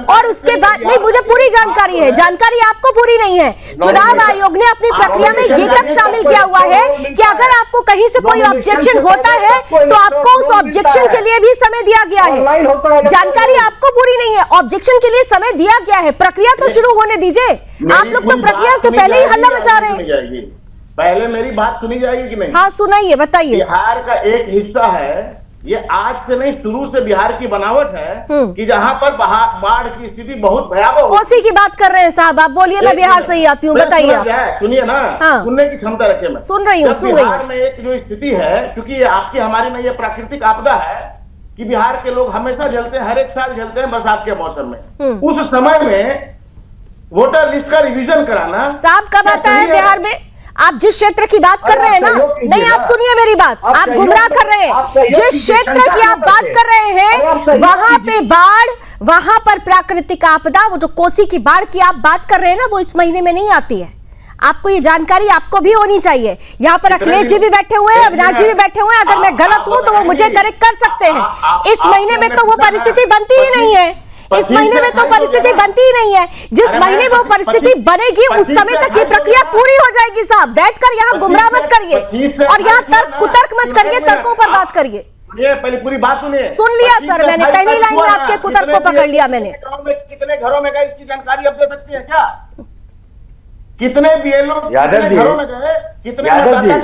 S1: और उसके बाद नहीं, मुझे पूरी जानकारी है, जानकारी आपको पूरी नहीं है। चुनाव आयोग ने अपनी प्रक्रिया में ये तक शामिल किया हुआ है कि अगर आपको कहीं से कोई ऑब्जेक्शन होता है तो आपको उस ऑब्जेक्शन के लिए भी समय दिया गया है। जानकारी आपको पूरी नहीं है, ऑब्जेक्शन के लिए समय दिया गया है, प्रक्रिया तो शुरू होने दीजिए। आप लोग तो प्रक्रिया तो पहले ही हल्ला मचा रहे हैं।
S4: पहले मेरी बात सुनी जाएगी कि नहीं?
S1: हाँ, सुनाइए, बताइए।
S4: बिहार का एक हिस्सा है, ये आज से नहीं, शुरू से बिहार की बनावट है कि जहां पर बाढ़ की स्थिति बहुत भयावह।
S1: कोसी की बात कर रहे हैं साहब, आप बोलिए, मैं बिहार से ही आती हूँ, बताइए।
S4: सुनिए ना,
S1: हाँ।
S4: सुनने की क्षमता रखे। मैं
S1: सुन रही हूँ।
S4: बिहार में एक जो स्थिति है, क्योंकि ये आपकी हमारी नहीं, ये प्राकृतिक आपदा है कि बिहार के लोग हमेशा जलते हैं, हर एक साल जलते हैं बरसात के मौसम में। उस समय में वोटर लिस्ट का रिवीजन कराना
S1: साहब कब आता है बिहार में? आप जिस क्षेत्र की बात कर रहे हैं ना, नहीं, आप सुनिए मेरी बात, आप गुमराह कर रहे हैं। जिस क्षेत्र की आप बात कर रहे हैं वहां पे बाढ़, वहां पर प्राकृतिक आपदा, वो जो कोसी की बाढ़ की आप बात कर रहे हैं ना, वो इस महीने में नहीं आती है। आपको ये जानकारी आपको भी होनी चाहिए। यहाँ पर अखिलेश जी भी बैठे हुए हैं, अविनाश जी भी बैठे हुए हैं। अगर मैं गलत हूं तो वो मुझे करेक्ट कर सकते हैं। इस महीने में तो वो परिस्थिति बनती ही नहीं है। इस महीने में तो परिस्थिति बनती ही नहीं है। जिस महीने वो परिस्थिति बनेगी उस समय तक ये प्रक्रिया पूरी हो जाएगी। साहब बैठकर यहाँ गुमराह मत करिए और यहाँ कुतर्क मत करिए, तर्कों पर बात करिए।
S4: पहले पूरी बात सुनिए।
S1: सुन लिया सर, मैंने पहली लाइन में आपके कुतर्क को पकड़ लिया। मैंने
S4: कितने घरों में गए इसकी जानकारी आप दे सकती है क्या? कितने बीएलओ घरों में गए, कितने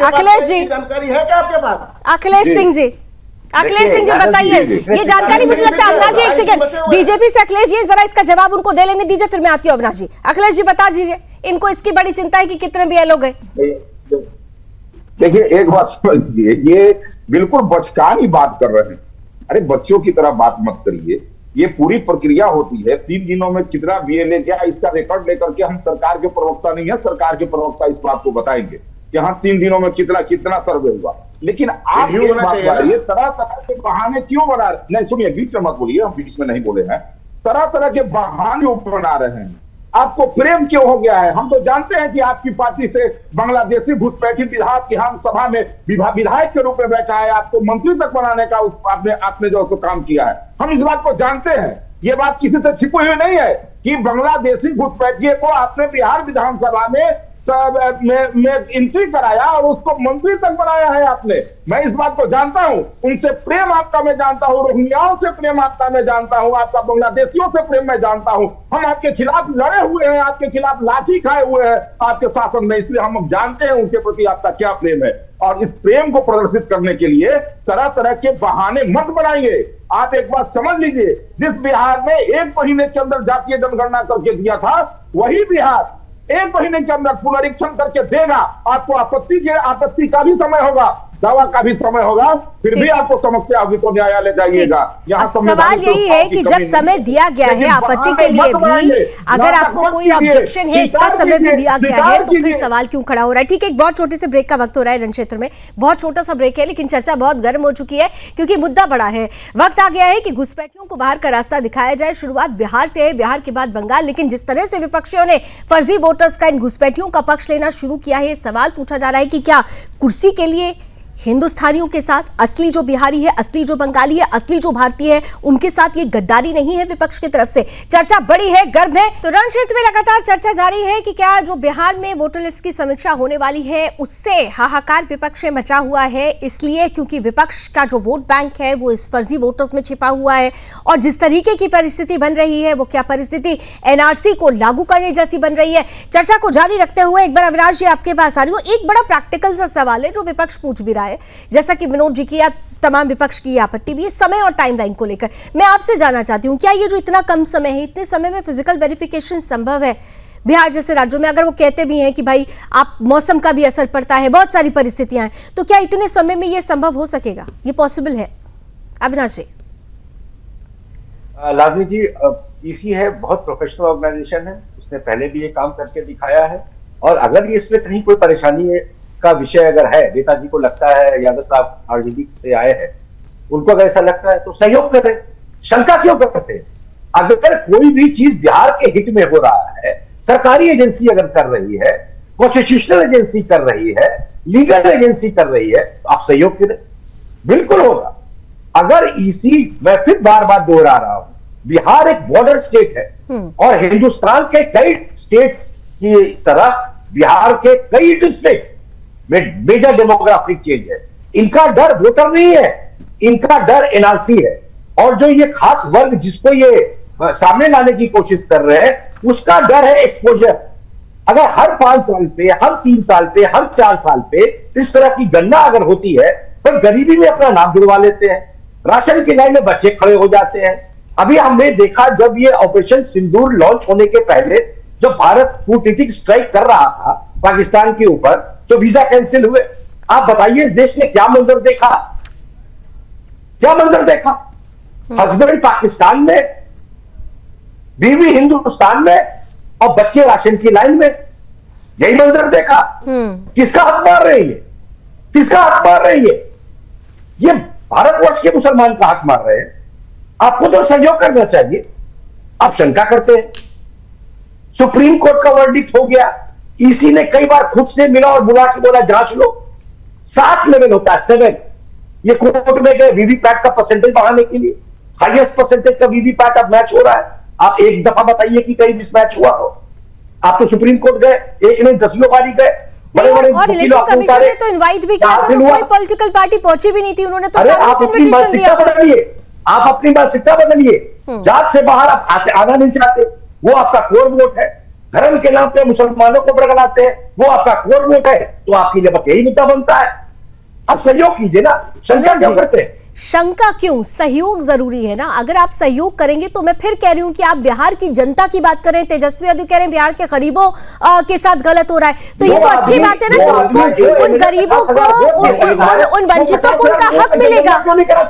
S1: अखिलेश जी
S4: जानकारी है क्या आपके पास?
S1: अखिलेश सिंह जी, अखिलेश सिंह जी बताइए, ये जानकारी मुझे लगता है। अविनाश जी एक सेकंड, बीजेपी से अखिलेश जी जरा इसका जवाब उनको दे लेने दीजिए, फिर मैं आती हूँ। अविनाश जी, अखिलेश जी बता दीजिए, इनको इसकी बड़ी चिंता है कि कितने बीएलओ गए।
S11: देखिए, एक बात समझिए, ये बिल्कुल बचकानी बात कर रहे हैं। अरे बच्चों की तरह बात मत करिए। ये पूरी प्रक्रिया होती है, 3 दिनों में कितना बीएलए गया, इसका रिकॉर्ड लेकर के, हम सरकार के प्रवक्ता नहीं है, सरकार के प्रवक्ता इस बात को बताएंगे कि हाँ 3 दिनों में कितना सर्वे हुआ। लेकिन आप ये तरह तरह के बहाने क्यों बना रहे? नहीं सुनिए, बीच में मत बोलिए, हम बीच में नहीं बोले हैं। तरह तरह के बहाने बना रहे हैं। आपको प्रेम क्यों हो गया है? हम तो जानते हैं कि आपकी पार्टी से बांग्लादेशी घुसपैठी विधानसभा में विधायक के रूप में बैठा है, आपको मंत्री तक बनाने का आपने जो काम किया है, हम इस बात को जानते हैं। ये बात किसी से छिपी हुई नहीं है कि बांग्लादेशी घुसपैठिए को आपने बिहार विधानसभा में एंट्री कराया और उसको मंत्री तक बनाया है आपने। मैं इस बात को जानता हूं, उनसे प्रेम आपका मैं जानता हूं, रोहिंग्याओं से प्रेम आपका मैं जानता हूं, आपका बांग्लादेशियों से प्रेम मैं जानता हूं। हम आपके खिलाफ लड़े हुए हैं, आपके खिलाफ लाठी खाए हुए हैं आपके शासन में, इसलिए हम जानते हैं उनके प्रति आपका क्या प्रेम है। और इस प्रेम को प्रदर्शित करने के लिए तरह तरह के बहाने मत बनाइए। आप एक बात समझ लीजिए, जिस बिहार ने 1 महीने के अंदर जातीय जनगणना करके दिया था, वही बिहार 1 महीने के अंदर पुनरीक्षण करके देगा। आपको आपत्ति का भी समय होगा, दावा का भी समय होगा, फिर भी आपको समस्या होगी तो न्यायालय जाइएगा। यहाँ
S1: सवाल यही है कि जब समय दिया गया है आपत्ति के लिए भी, अगर आपको कोई ऑब्जेक्शन है, इसका समय भी दिया गया है, तो फिर सवाल क्यों खड़ा हो रहा है? ठीक है, एक बहुत छोटे से ब्रेक का वक्त हो रहा है रण क्षेत्र में, बहुत छोटा सा ब्रेक है, लेकिन चर्चा बहुत गर्म हो चुकी है क्योंकि मुद्दा बड़ा है। वक्त आ गया है कि घुसपैठियों को बाहर का रास्ता दिखाया जाए। शुरुआत बिहार से है, बिहार के बाद बंगाल, लेकिन जिस तरह से विपक्षियों ने फर्जी वोटर्स का इन घुसपैठियों का पक्ष लेना शुरू किया है, सवाल पूछा जा रहा है कि क्या कुर्सी के लिए हिंदुस्तानियों के साथ असली जो बिहारी है, असली जो बंगाली है, असली जो भारतीय है, उनके साथ ये गद्दारी नहीं है विपक्ष की तरफ से? चर्चा बड़ी है, गर्म है। तो रण क्षेत्र में लगातार चर्चा जारी है कि क्या जो बिहार में वोटर लिस्ट की समीक्षा होने वाली है उससे हाहाकार विपक्ष में मचा हुआ है, इसलिए क्योंकि विपक्ष का जो वोट बैंक है वो इस फर्जी वोटर्स में छिपा हुआ है। और जिस तरीके की परिस्थिति बन रही है, वो क्या परिस्थिति एनआरसी को लागू करने जैसी बन रही है? चर्चा को जारी रखते हुए एक बार अविनाश जी आपके पास आ रही हूँ। एक बड़ा प्रैक्टिकल सा सवाल है जो विपक्ष पूछ भी रहा है, जैसा कि विनोद जी की तमाम विपक्ष की आपत्ति भी है समय और टाइमलाइन को लेकर। मैं आपसे जानना चाहती हूँ, क्या ये जो इतना कम समय है, इतने समय में फिजिकल वेरिफिकेशन संभव है? बिहार जैसे राज्यों में अगर वो कहते भी हैं कि भाई आप मौसम का भी असर पड़ता है, बहुत सारी परिस्थितियां हैं, तो क्या इतने समय में ये संभव हो सकेगा? ये पॉसिबल है? अविनाश जी।
S12: लावनी जी, ईसी है, बहुत प्रोफेशनल ऑर्गेनाइजेशन है, उसने पहले भी ये काम करके दिखाया है। और अगर ये इसमें कहीं कोई परेशानी का विषय अगर है, नेताजी को लगता है, यादव साहब आरजेडी से आए हैं, उनको अगर ऐसा लगता है तो सहयोग करें, शंका क्यों करते हैं? अगर कोई भी चीज बिहार के हित में हो रहा है, सरकारी एजेंसी अगर कर रही है, कॉन्स्टिट्यूशनल एजेंसी कर रही है, लीगल एजेंसी कर रही है, तो आप सहयोग करें, बिल्कुल होगा। अगर ईसी, मैं फिर बार बार दोहरा रहा हूं, बिहार एक बॉर्डर स्टेट है और हिंदुस्तान के कई स्टेट्स की तरह बिहार के कई डिस्ट्रिक्ट में मेजर डेमोग्राफिक चेंज है। इनका डर वोटर नहीं है, इनका डर एनआरसी है। और जो ये खास वर्ग जिसको ये सामने लाने की कोशिश कर रहे हैं, उसका डर है एक्सपोजर। अगर हर 5 साल पे, हर 3 साल पे, हर 4 साल पे इस तरह की गणना अगर होती है, तो गरीबी में अपना नाम जुड़वा लेते हैं, राशन की लाइन में बच्चे खड़े हो जाते हैं। अभी हमने देखा जब ये ऑपरेशन सिंदूर लॉन्च होने के पहले, जब भारत कूटनीतिक स्ट्राइक कर रहा था पाकिस्तान के ऊपर, तो वीजा कैंसिल हुए। आप बताइए इस देश ने क्या मंजर देखा, क्या मंजर देखा? हस्बैंड पाकिस्तान में, बीवी हिंदुस्तान में और बच्चे राशन की लाइन में, यही मंजर देखा। किसका हक मार रही है? किसका हक मार रही है? ये भारतवर्ष के मुसलमान का हक मार रहे हैं। आपको तो सहयोग करना चाहिए, आप शंका करते हैं। सुप्रीम कोर्ट का वर्डिक्ट हो गया, ईसी ने कई बार खुद से मिला और बुला के बोला जांच लो। 7 लेवल होता है, 7। ये कोर्ट में गए वीवीपैट का परसेंटेज बढ़ाने के लिए, हाईएस्ट परसेंटेज का वीवीपैट अब मैच हो रहा है। आप एक दफा बताइए कि कहीं मिसमैच हुआ हो। आप तो सुप्रीम कोर्ट गए, एक नहीं 10 बारी गए,
S1: और इलेक्शन कमीशन ने तो इनवाइट भी किया था, तो कोई पॉलिटिकल पार्टी पहुंची भी नहीं थी, उन्होंने तो सामने से इनविटेशन दिया था।
S12: आप अपनी मानसिकता बदलिए, जात से बाहर आप आना नहीं चाहते, वो आपका कोर वोट है। धर्म के नाम पे मुसलमानों को बरगलाते हैं, वो आपका कोर वोट है, तो आपके लिए बस यही मुद्दा बनता है। आप सहयोग कीजिए ना, शंका क्यों करते हैं?
S1: शंका क्यों? सहयोग जरूरी है ना। अगर आप सहयोग करेंगे, तो मैं फिर कह रही हूं कि आप बिहार की जनता की बात करें, तेजस्वी यादव कह रहे हैं बिहार के गरीबों के साथ गलत हो रहा है, तो ये तो अच्छी बात है ना कि उनको, उन गरीबों को, उन वंचितों को उनका हक मिलेगा।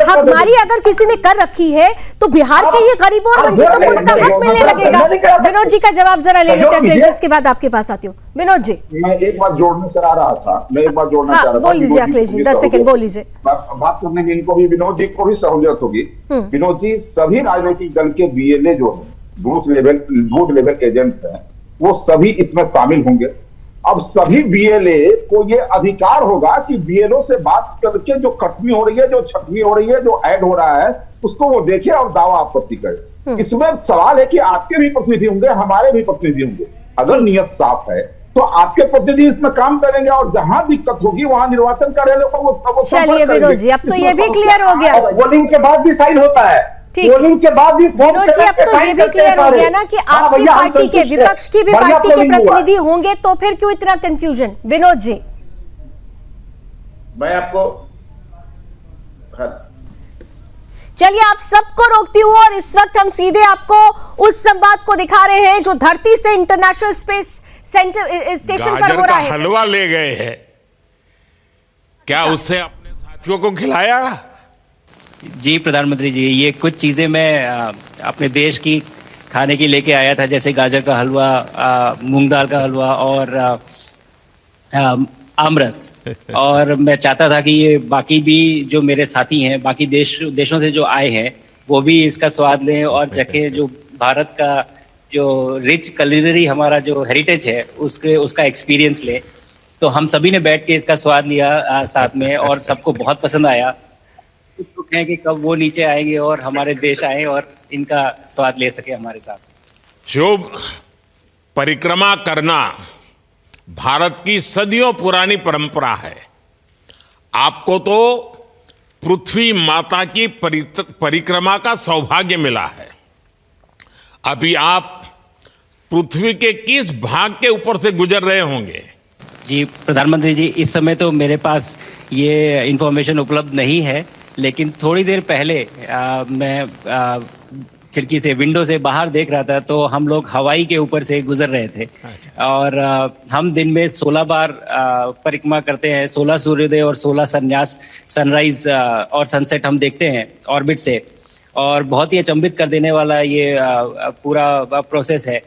S1: हकमारी अगर किसी ने कर रखी है, तो बिहार के ये गरीबों और वंचितों को उसका हक मिलने लगेगा। विनोद जी का जवाब जरा ले लेते हैं अखिलेश, इसके बाद आपके पास आती हूँ। विनोद जी,
S11: मैं एक बात जोड़ना चाह रहा था,
S1: बोल लीजिए अखिलेश जी, 10 सेकंड बोल लीजिए।
S11: बात करने की इनको भी, विनोद जी को भी सहूलियत होगी। विनोद जी, सभी राजनीतिक दल के बीएलए जो है, बूथ लेवल एजेंट हैं, वो सभी इसमें शामिल होंगे। अब सभी बीएलए को ये अधिकार होगा कि बीएलओ से बात करके जो कटनी हो रही है, जो छटनी हो रही है, जो ऐड हो रहा है, उसको वो देखे और दावा आपत्ति करे। इसमें सवाल है कि आपके भी प्रतिनिधि होंगे, हमारे भी प्रतिनिधि होंगे। अगर नियत साफ है तो आपके प्रतिनिधि इसमें काम करेंगे, और जहां दिक्कत होगी वहां निर्वाचन कार्यालय को वो
S1: चलिए विनोद जी, अब तो ये भी क्लियर हो गया।
S12: वोटिंग के बाद भी साइन होता है, वोटिंग के बाद भी।
S1: विनोद जी, अब तो ये भी क्लियर हो गया ना कि आपकी पार्टी के, विपक्ष की भी पार्टी के प्रतिनिधि होंगे, तो फिर क्यों इतना कंफ्यूजन? विनोद जी,
S11: मैं आपको
S1: चलिए आप सबको रोकती हूँ, और इस वक्त हम सीधे आपको उस संवाद को दिखा रहे हैं जो धरती से इंटरनेशनल स्पेस सेंटर स्टेशन पर हो रहा है।
S13: हलवा ले गए हैं क्या? उससे अपने साथियों को खिलाया?
S14: जी प्रधानमंत्री जी, ये कुछ चीजें मैं अपने देश की खाने की लेके आया था, जैसे गाजर का हलवा, मूंग दाल का हलवा और आमरस। और मैं चाहता था कि ये बाकी भी जो मेरे साथी हैं, बाकी देशों से जो आए हैं, वो भी इसका स्वाद लें और चखें, जो भारत का जो रिच कुलिनरी हमारा जो हेरिटेज है उसका एक्सपीरियंस लें। तो हम सभी ने बैठ के इसका स्वाद लिया साथ में, और सबको बहुत पसंद आया। कुछ लोग हैं कि कब वो नीचे आएंगे और हमारे देश आए और इनका स्वाद ले सके हमारे साथ।
S13: जो परिक्रमा करना भारत की सदियों पुरानी परंपरा है। आपको तो पृथ्वी माता की परिक्रमा का सौभाग्य मिला है। अभी आप पृथ्वी के किस भाग के ऊपर से गुजर रहे होंगे?
S14: जी प्रधानमंत्री जी, इस समय तो मेरे पास ये इंफॉर्मेशन उपलब्ध नहीं है, लेकिन थोड़ी देर पहले मैं खिड़की से विंडो से बाहर देख रहा था तो हम लोग हवाई के ऊपर से गुजर रहे थे। और हम दिन में 16 बार परिक्रमा करते हैं, 16 सूर्योदय और 16 संन्यास, सनराइज और सनसेट हम देखते हैं ऑर्बिट से। और बहुत ही अचंभित कर देने वाला ये पूरा प्रोसेस है।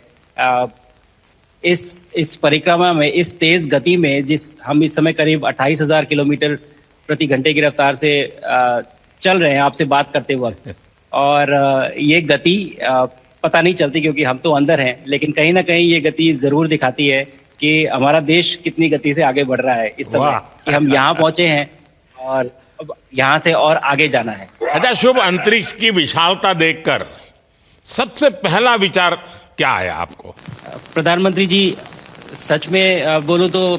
S14: इस परिक्रमा में, इस तेज गति में, जिस हम इस समय करीब 28,000 किलोमीटर प्रति घंटे की रफ्तार से चल रहे हैं आपसे बात करते वक्त, और ये गति पता नहीं चलती क्योंकि हम तो अंदर हैं, लेकिन कहीं ना कहीं ये गति जरूर दिखाती है कि हमारा देश कितनी गति से आगे बढ़ रहा है इस समय, कि हम यहाँ पहुंचे हैं और अब यहाँ से और आगे जाना है।
S13: अच्छा शुभ, अंतरिक्ष की विशालता देखकर सबसे पहला विचार क्या आया आपको?
S14: प्रधानमंत्री जी, सच में बोलूं तो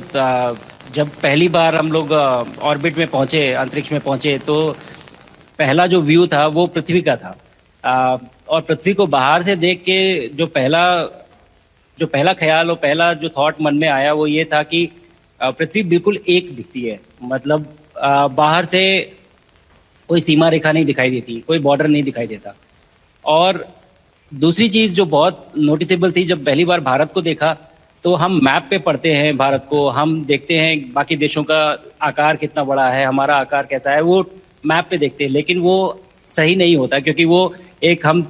S14: जब पहली बार हम लोग ऑर्बिट में पहुंचे, अंतरिक्ष में पहुंचे, तो पहला जो व्यू था वो पृथ्वी का था। और पृथ्वी को बाहर से देख के जो पहला ख्याल और पहला जो थॉट मन में आया वो ये था कि पृथ्वी बिल्कुल एक दिखती है। मतलब बाहर से कोई सीमा रेखा नहीं दिखाई देती, कोई बॉर्डर नहीं दिखाई देता। और दूसरी चीज जो बहुत नोटिसेबल थी, जब पहली बार भारत को देखा तो हम मैप पे पढ़ते हैं भारत को, हम देखते हैं बाकी देशों का आकार कितना बड़ा है, हमारा आकार कैसा है, वो मैप पे देखते हैं, लेकिन वो सही नहीं होता क्योंकि वो एक हम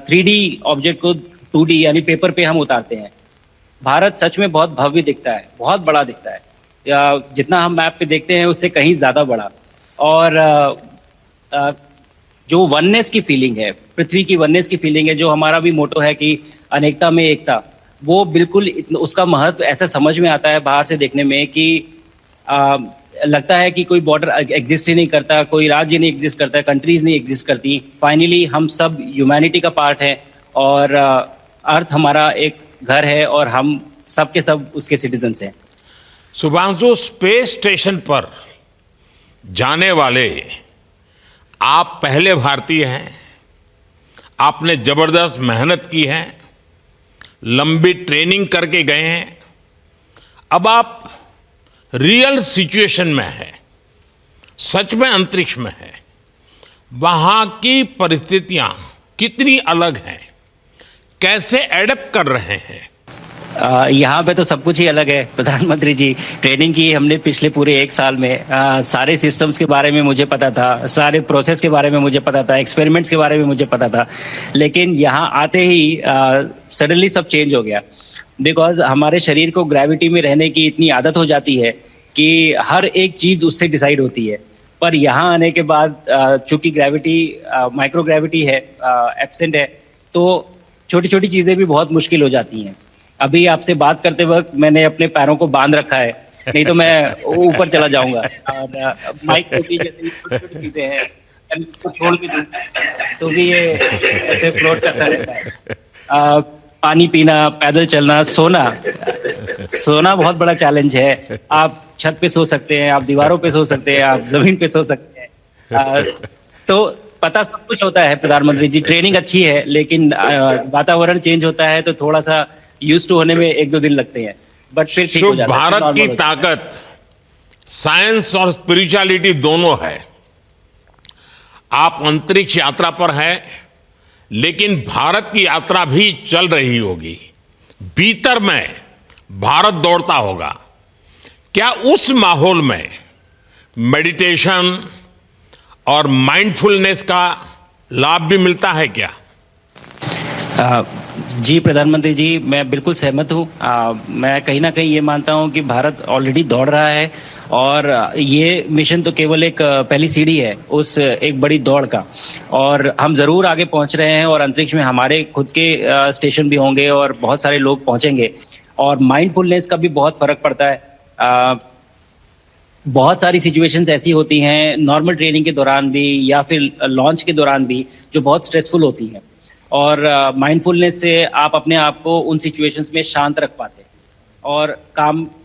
S14: 3D ऑब्जेक्ट को 2D यानी पेपर पे हम उतारते हैं। भारत सच में बहुत भव्य दिखता है, बहुत बड़ा दिखता है, जितना हम मैप पे देखते हैं उससे कहीं ज्यादा बड़ा। और जो वननेस की फीलिंग है, पृथ्वी की वननेस की फीलिंग है, जो हमारा भी मोटो है कि अनेकता में एकता, वो बिल्कुल उसका महत्व ऐसा समझ में आता है बाहर से देखने में कि लगता है कि कोई बॉर्डर एग्जिस्ट ही नहीं करता, कोई राज्य नहीं एग्जिस्ट करता, कंट्रीज नहीं एग्जिस्ट करती। फाइनली हम सब ह्यूमैनिटी का पार्ट है और अर्थ हमारा एक घर है और हम सब के सब उसके सिटीजन्स हैं।
S13: शुभांशु, स्पेस स्टेशन पर जाने वाले आप पहले भारतीय हैं। आपने जबरदस्त मेहनत की है, लंबी ट्रेनिंग करके गए हैं। अब आप रियल सिचुएशन में है, सच में अंतरिक्ष में है, वहां की परिस्थितियां कितनी अलग हैं, कैसे एडप्ट कर रहे हैं?
S14: यहाँ पे तो सब कुछ ही अलग है प्रधानमंत्री जी। ट्रेनिंग की हमने पिछले पूरे 1 साल में, सारे सिस्टम्स के बारे में मुझे पता था, सारे प्रोसेस के बारे में मुझे पता था, एक्सपेरिमेंट्स के बारे में मुझे पता था, लेकिन यहाँ आते ही सडनली सब चेंज हो गया। बिकॉज हमारे शरीर को ग्रेविटी में रहने की इतनी आदत हो जाती है कि हर एक चीज उससे डिसाइड होती है। पर यहाँ आने के बाद चूंकि ग्रेविटी माइक्रो ग्रेविटी है, एब्सेंट है, तो छोटी छोटी चीजें भी बहुत मुश्किल हो जाती हैं। अभी आपसे बात करते वक्त मैंने अपने पैरों को बांध रखा है, नहीं तो मैं ऊपर चला जाऊंगा। और माइक को भी जैसे छोटी छोटी चीजें हैं, इसको छोड़ भी दूं तो भी ये ऐसे फ्लोट करता रहता है। पानी पीना, पैदल चलना, सोना बहुत बड़ा चैलेंज है। आप छत पे सो सकते हैं, आप दीवारों पे सो सकते हैं, आप जमीन पे सो सकते हैं। तो पता सब कुछ होता है प्रधानमंत्री जी, ट्रेनिंग अच्छी है, लेकिन वातावरण चेंज होता है तो थोड़ा सा यूज्ड टू होने में 1-2 दिन लगते हैं, बट फिर ठीक हो जाता है।
S13: भारत की ताकत साइंस और स्पिरिचुअलिटी दोनों है। आप अंतरिक्ष यात्रा पर हैं, लेकिन भारत की यात्रा भी चल रही होगी, भीतर में भारत दौड़ता होगा। क्या उस माहौल में मेडिटेशन और माइंडफुलनेस का लाभ भी मिलता है क्या?
S14: जी प्रधानमंत्री जी, मैं बिल्कुल सहमत हूँ। मैं कहीं ना कहीं ये मानता हूँ कि भारत ऑलरेडी दौड़ रहा है और ये मिशन तो केवल एक पहली सीढ़ी है उस एक बड़ी दौड़ का, और हम जरूर आगे पहुंच रहे हैं और अंतरिक्ष में हमारे खुद के स्टेशन भी होंगे और बहुत सारे लोग पहुंचेंगे। और माइंडफुलनेस का भी बहुत फर्क पड़ता है। बहुत सारी सिचुएशंस ऐसी होती हैं नॉर्मल ट्रेनिंग के दौरान भी या फिर लॉन्च के दौरान भी जो बहुत स्ट्रेसफुल होती हैं, और माइंडफुलनेस से आप अपने आप को उन सिचुएशंस में शांत रख पाते हैं और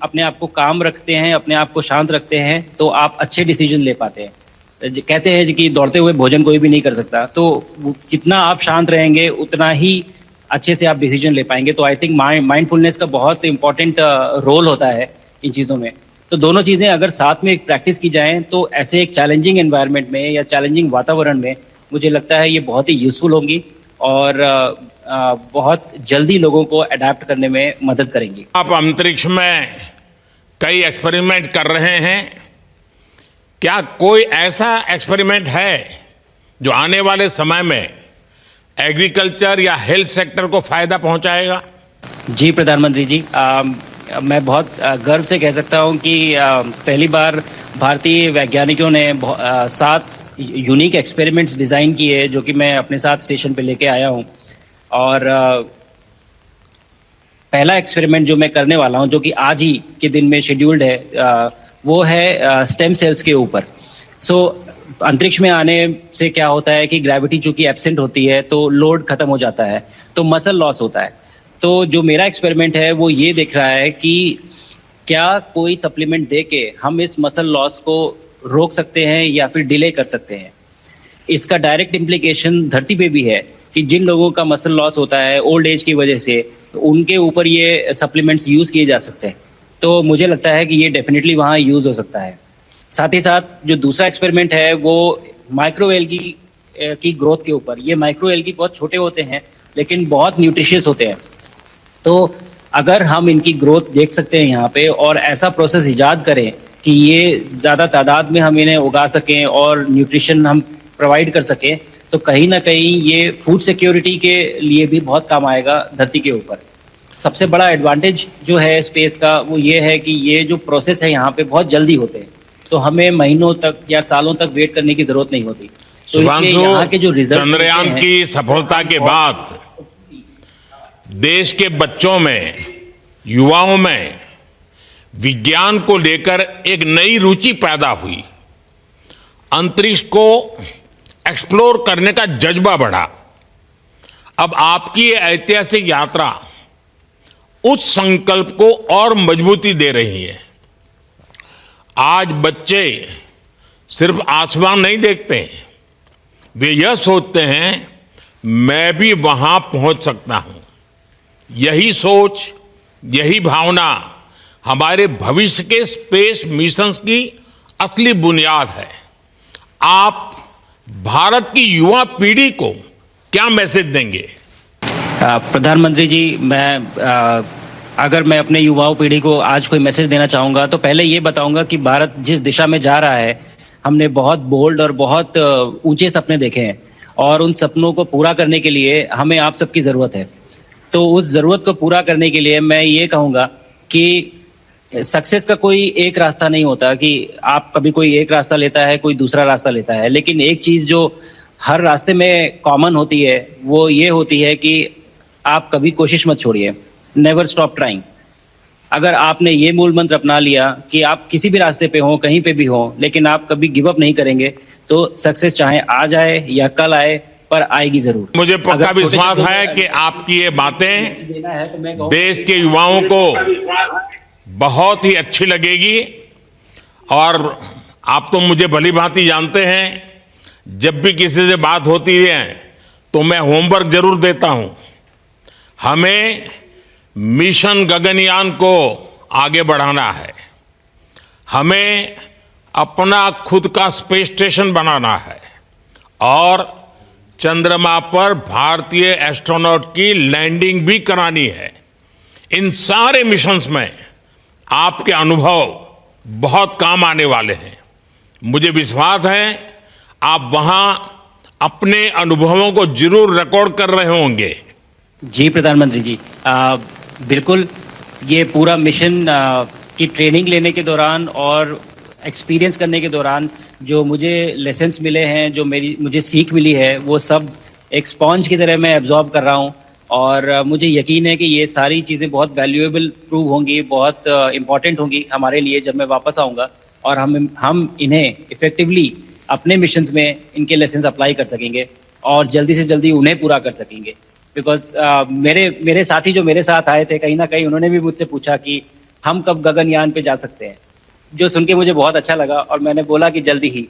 S14: अपने आप को काम रखते हैं, अपने आप को शांत रखते हैं, तो आप अच्छे डिसीजन ले पाते हैं। कहते हैं कि दौड़ते हुए भोजन कोई भी नहीं कर सकता, तो जितना आप शांत रहेंगे उतना ही अच्छे से आप डिसीजन ले पाएंगे। तो आई थिंक माइंडफुलनेस का बहुत इंपॉर्टेंट रोल होता है इन चीज़ों में। तो दोनों चीज़ें अगर साथ में प्रैक्टिस की जाएं तो ऐसे एक चैलेंजिंग एनवायरनमेंट में या चैलेंजिंग वातावरण में मुझे लगता है ये बहुत ही यूजफुल होंगी और बहुत जल्दी लोगों को अडेप्ट करने में मदद करेंगी।
S13: आप अंतरिक्ष में कई एक्सपेरिमेंट कर रहे हैं, क्या कोई ऐसा एक्सपेरिमेंट है जो आने वाले समय में एग्रीकल्चर या हेल्थ सेक्टर को फायदा पहुंचाएगा?
S14: जी प्रधानमंत्री जी, मैं बहुत गर्व से कह सकता हूं कि पहली बार भारतीय वैज्ञानिकों ने 7 यूनिक एक्सपेरिमेंट्स डिज़ाइन किए जो कि मैं अपने साथ स्टेशन पे लेके आया हूं। और पहला एक्सपेरिमेंट जो मैं करने वाला हूं, जो कि आज ही के दिन में शेड्यूल्ड है, वो है स्टेम सेल्स के ऊपर। अंतरिक्ष में आने से क्या होता है कि ग्रेविटी चूंकि एब्सेंट होती है तो लोड खत्म हो जाता है, तो मसल लॉस होता है। तो जो मेरा एक्सपेरिमेंट है वो ये देख रहा है कि क्या कोई सप्लीमेंट दे के हम इस मसल लॉस को रोक सकते हैं या फिर डिले कर सकते हैं। इसका डायरेक्ट इम्प्लीकेशन धरती पे भी है कि जिन लोगों का मसल लॉस होता है ओल्ड एज की वजह से, तो उनके ऊपर ये सप्लीमेंट्स यूज़ किए जा सकते हैं। तो मुझे लगता है कि ये डेफिनेटली वहाँ यूज़ हो सकता है। साथ ही साथ जो दूसरा एक्सपेरिमेंट है वो माइक्रो एल्गी की ग्रोथ के ऊपर। ये माइक्रो एल्गी बहुत छोटे होते हैं लेकिन बहुत न्यूट्रिशियस होते हैं। तो अगर हम इनकी ग्रोथ देख सकते हैं यहाँ पे और ऐसा प्रोसेस इजाद करें कि ये ज़्यादा तादाद में हम इन्हें उगा सकें और न्यूट्रिशन हम प्रोवाइड कर सकें, तो कहीं ना कहीं ये फूड सिक्योरिटी के लिए भी बहुत काम आएगा धरती के ऊपर। सबसे बड़ा एडवांटेज जो है स्पेस का वो ये है कि ये जो प्रोसेस है यहाँ पे बहुत जल्दी होते हैं, तो हमें महीनों तक या सालों तक वेट करने की जरूरत नहीं होती। तो इसलिए यहाँ के जो रिजल्ट
S13: चंद्रयान की सफलता के बाद देश के बच्चों में, युवाओं में विज्ञान को लेकर एक नई रुचि पैदा हुई। अंतरिक्ष को एक्सप्लोर करने का जज्बा बढ़ा। अब आपकी ये ऐतिहासिक यात्रा उस संकल्प को और मजबूती दे रही है। आज बच्चे सिर्फ आसमान नहीं देखते हैं, वे यह सोचते हैं मैं भी वहां पहुंच सकता हूं। यही सोच, यही भावना हमारे भविष्य के स्पेस मिशंस की असली बुनियाद है। आप भारत की युवा पीढ़ी को क्या मैसेज देंगे?
S14: प्रधानमंत्री जी, अगर मैं अपने युवाओं पीढ़ी को आज कोई मैसेज देना चाहूँगा तो पहले ये बताऊँगा कि भारत जिस दिशा में जा रहा है, हमने बहुत बोल्ड और बहुत ऊंचे सपने देखे हैं और उन सपनों को पूरा करने के लिए हमें आप सबकी ज़रूरत है। तो उस ज़रूरत को पूरा करने के लिए मैं ये कहूँगा कि सक्सेस का कोई एक रास्ता नहीं होता कि आप कभी कोई एक रास्ता लेता है, कोई दूसरा रास्ता लेता है, लेकिन एक चीज़ जो हर रास्ते में कॉमन होती है वो ये होती है कि आप कभी कोशिश मत छोड़िए, नेवर स्टॉप ट्राइंग। अगर आपने ये मूल मंत्र अपना लिया कि आप किसी भी रास्ते पे हो, कहीं पे भी हो, लेकिन आप कभी गिव अप नहीं करेंगे, तो सक्सेस चाहे आ जाए या कल आए पर आएगी जरूर।
S13: मुझे पक्का विश्वास है कि आपकी ये बातें देश के युवाओं को बहुत ही अच्छी लगेगी। और आप तो मुझे भली भांति जानते हैं, जब भी किसी से बात होती है तो मैं होमवर्क जरूर देता हूं। हमें मिशन गगनयान को आगे बढ़ाना है, हमें अपना खुद का स्पेस स्टेशन बनाना है और चंद्रमा पर भारतीय एस्ट्रोनॉट की लैंडिंग भी करानी है। इन सारे मिशंस में आपके अनुभव बहुत काम आने वाले हैं। मुझे विश्वास है आप वहां अपने अनुभवों को जरूर रिकॉर्ड कर रहे होंगे।
S14: जी प्रधानमंत्री जी, बिल्कुल। ये पूरा मिशन की ट्रेनिंग लेने के दौरान और एक्सपीरियंस करने के दौरान जो मुझे लेसन्स मिले हैं, जो मुझे सीख मिली है, वो सब एक स्पॉन्ज की तरह मैं एब्जॉर्ब कर रहा हूँ और मुझे यकीन है कि ये सारी चीज़ें बहुत वैल्यूएबल प्रूव होंगी, बहुत इम्पॉर्टेंट होंगी हमारे लिए जब मैं वापस आऊँगा और हम इन्हें इफ़ेक्टिवली अपने मिशंस में इनके लेसन्स अप्लाई कर सकेंगे और जल्दी से जल्दी उन्हें पूरा कर सकेंगे। बिकॉज मेरे साथी जो मेरे साथ आए थे, कहीं ना कहीं उन्होंने भी मुझसे पूछा कि हम कब गगनयान पे जा सकते हैं, जो सुन के मुझे बहुत अच्छा लगा और मैंने बोला कि जल्दी ही।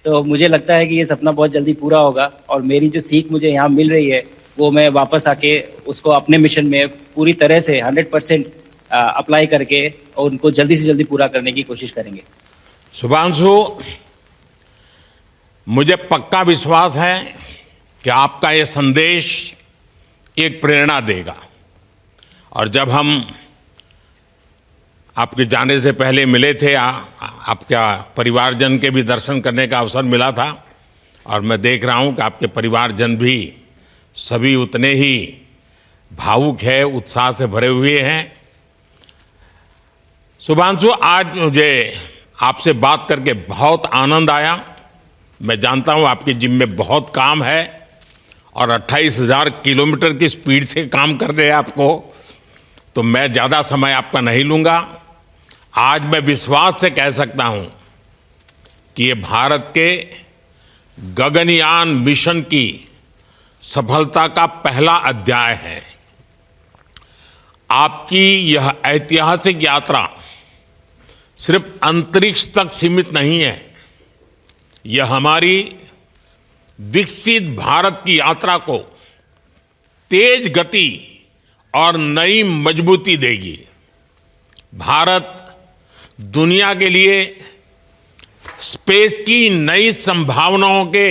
S14: तो मुझे लगता है कि ये सपना बहुत जल्दी पूरा होगा और मेरी जो सीख मुझे यहाँ मिल रही है वो मैं वापस आके उसको अपने मिशन में पूरी तरह से 100% अप्लाई करके और उनको जल्दी से जल्दी पूरा करने की कोशिश करेंगे।
S13: शुभांशु, मुझे पक्का विश्वास है कि आपका ये संदेश एक प्रेरणा देगा। और जब हम आपके जाने से पहले मिले थे, आपका परिवारजन के भी दर्शन करने का अवसर मिला था, और मैं देख रहा हूं कि आपके परिवारजन भी सभी उतने ही भावुक है, उत्साह से भरे हुए हैं। शुभांशु, आज मुझे आपसे बात करके बहुत आनंद आया। मैं जानता हूं आपके जिम्मे में बहुत काम है और 28,000 किलोमीटर की स्पीड से काम कर रहे हैं आपको, तो मैं ज़्यादा समय आपका नहीं लूँगा। आज मैं विश्वास से कह सकता हूं कि ये भारत के गगनयान मिशन की सफलता का पहला अध्याय है। आपकी यह ऐतिहासिक यात्रा सिर्फ अंतरिक्ष तक सीमित नहीं है, यह हमारी विकसित भारत की यात्रा को तेज गति और नई मजबूती देगी। भारत दुनिया के लिए स्पेस की नई संभावनाओं के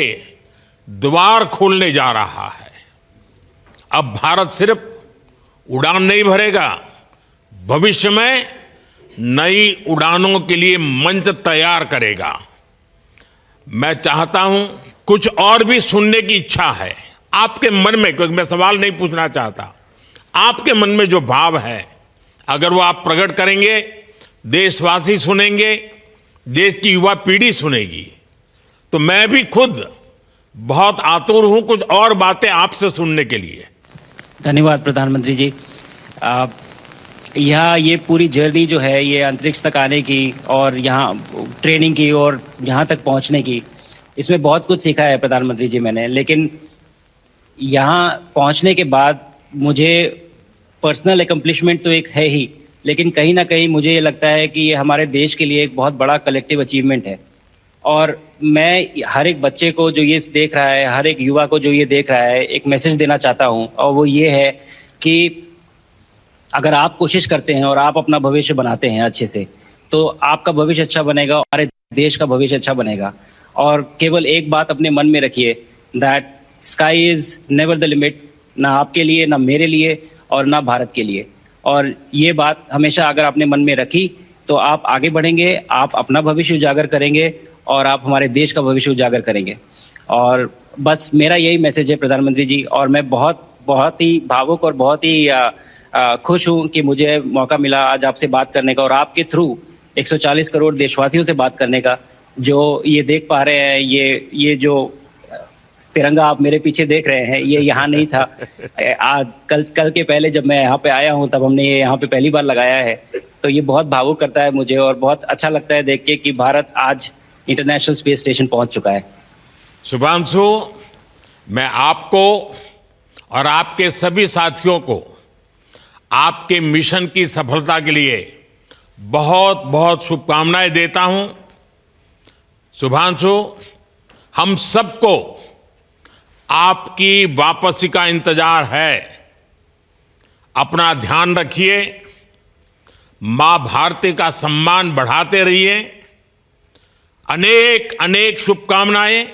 S13: द्वार खोलने जा रहा है। अब भारत सिर्फ उड़ान नहीं भरेगा, भविष्य में नई उड़ानों के लिए मंच तैयार करेगा। मैं चाहता हूं, कुछ और भी सुनने की इच्छा है आपके मन में, क्योंकि मैं सवाल नहीं पूछना चाहता, आपके मन में जो भाव है अगर वो आप प्रकट करेंगे, देशवासी सुनेंगे, देश की युवा पीढ़ी सुनेगी, तो मैं भी खुद बहुत आतुर हूं कुछ और बातें आपसे सुनने के लिए।
S14: धन्यवाद प्रधानमंत्री जी। यहाँ ये पूरी जर्नी जो है ये अंतरिक्ष तक आने की और यहाँ ट्रेनिंग की और यहाँ तक पहुँचने की, इसमें बहुत कुछ सीखा है प्रधानमंत्री जी मैंने। लेकिन यहाँ पहुँचने के बाद मुझे पर्सनल एकम्प्लिशमेंट तो एक है ही, लेकिन कहीं ना कहीं मुझे ये लगता है कि ये हमारे देश के लिए एक बहुत बड़ा कलेक्टिव अचीवमेंट है। और मैं हर एक बच्चे को जो ये देख रहा है, हर एक युवा को जो ये देख रहा है, एक मैसेज देना चाहता हूँ, और वो ये है कि अगर आप कोशिश करते हैं और आप अपना भविष्य बनाते हैं अच्छे से, तो आपका भविष्य अच्छा बनेगा, हमारे देश का भविष्य अच्छा बनेगा। और केवल एक बात अपने मन में रखिए, that sky is never the limit, ना आपके लिए, ना मेरे लिए और ना भारत के लिए। और ये बात हमेशा अगर आपने मन में रखी तो आप आगे बढ़ेंगे, आप अपना भविष्य उजागर करेंगे और आप हमारे देश का भविष्य उजागर करेंगे। और बस मेरा यही मैसेज है प्रधानमंत्री जी। और मैं बहुत ही भावुक और बहुत ही खुश हूँ कि मुझे मौका मिला आज आपसे बात करने का, और आपके थ्रू 140 करोड़ देशवासियों से बात करने का। जो ये देख पा रहे हैं, ये जो तिरंगा आप मेरे पीछे देख रहे हैं, ये यहाँ नहीं था। आज कल के पहले जब मैं यहाँ पे आया हूँ तब हमने ये यहाँ पे पहली बार लगाया है। तो ये बहुत भावुक करता है मुझे और बहुत अच्छा लगता है देख के कि भारत आज इंटरनेशनल स्पेस स्टेशन पहुँच चुका है।
S13: शुभांशु, मैं आपको और आपके सभी साथियों को आपके मिशन की सफलता के लिए बहुत बहुत शुभकामनाएं देता हूं। शुभांशु, हम सबको आपकी वापसी का इंतजार है। अपना ध्यान रखिए, मां भारती का सम्मान बढ़ाते रहिए। अनेक अनेक शुभकामनाएं,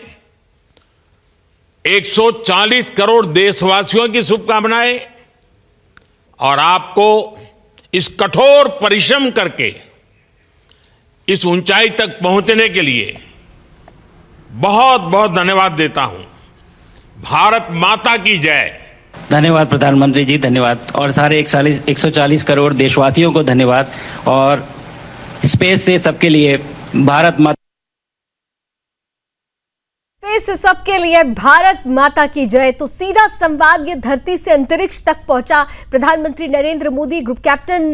S13: 140 करोड़ देशवासियों की शुभकामनाएं, और आपको इस कठोर परिश्रम करके इस ऊंचाई तक पहुंचने के लिए बहुत बहुत धन्यवाद देता हूं। भारत माता की जय।
S14: धन्यवाद प्रधानमंत्री जी, धन्यवाद। और सारे 140 करोड़ देशवासियों को धन्यवाद। और स्पेस से सबके लिए भारत माता,
S1: स्पेस सबके लिए भारत माता की जय। तो सीधा संवाद ये धरती से अंतरिक्ष तक पहुंचा प्रधानमंत्री नरेंद्र मोदी ग्रुप कैप्टन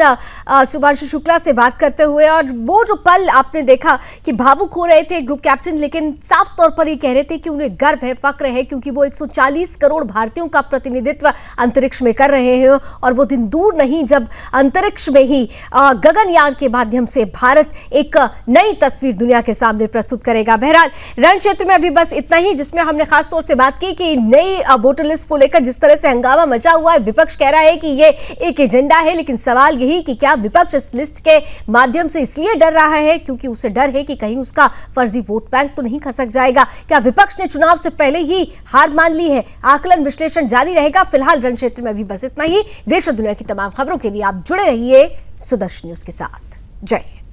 S1: शुभांशु शुक्ला से बात करते हुए। और वो जो पल आपने देखा कि भावुक हो रहे थे ग्रुप कैप्टन, लेकिन साफ तौर पर ये कह रहे थे कि उन्हें गर्व है, फक्र है, क्योंकि वो 140 करोड़ भारतीयों का प्रतिनिधित्व अंतरिक्ष में कर रहे हैं। और वो दिन दूर नहीं जब अंतरिक्ष में ही गगनयान के माध्यम से भारत एक नई तस्वीर दुनिया के सामने प्रस्तुत करेगा। बहरहाल रण क्षेत्र में अभी बस इतना ही, जिसमें हमने खास तौर से बात की कि नई वोटर लिस्ट को लेकर जिस तरह से हंगामा मचा हुआ है, विपक्ष कह रहा है कि ये एक एजेंडा है, लेकिन सवाल यही कि क्या विपक्ष इस लिस्ट के माध्यम से इसलिए डर रहा है क्योंकि उसे डर है कि कहीं उसका फर्जी वोट बैंक तो नहीं खसक जाएगा? क्या विपक्ष ने चुनाव से पहले ही हार मान ली है? आकलन विश्लेषण जारी रहेगा। फिलहाल रण क्षेत्र में अभी बस इतना ही। देश और दुनिया की तमाम खबरों के लिए आप जुड़े रहिए सुदर्शन न्यूज के साथ। जय हिंद।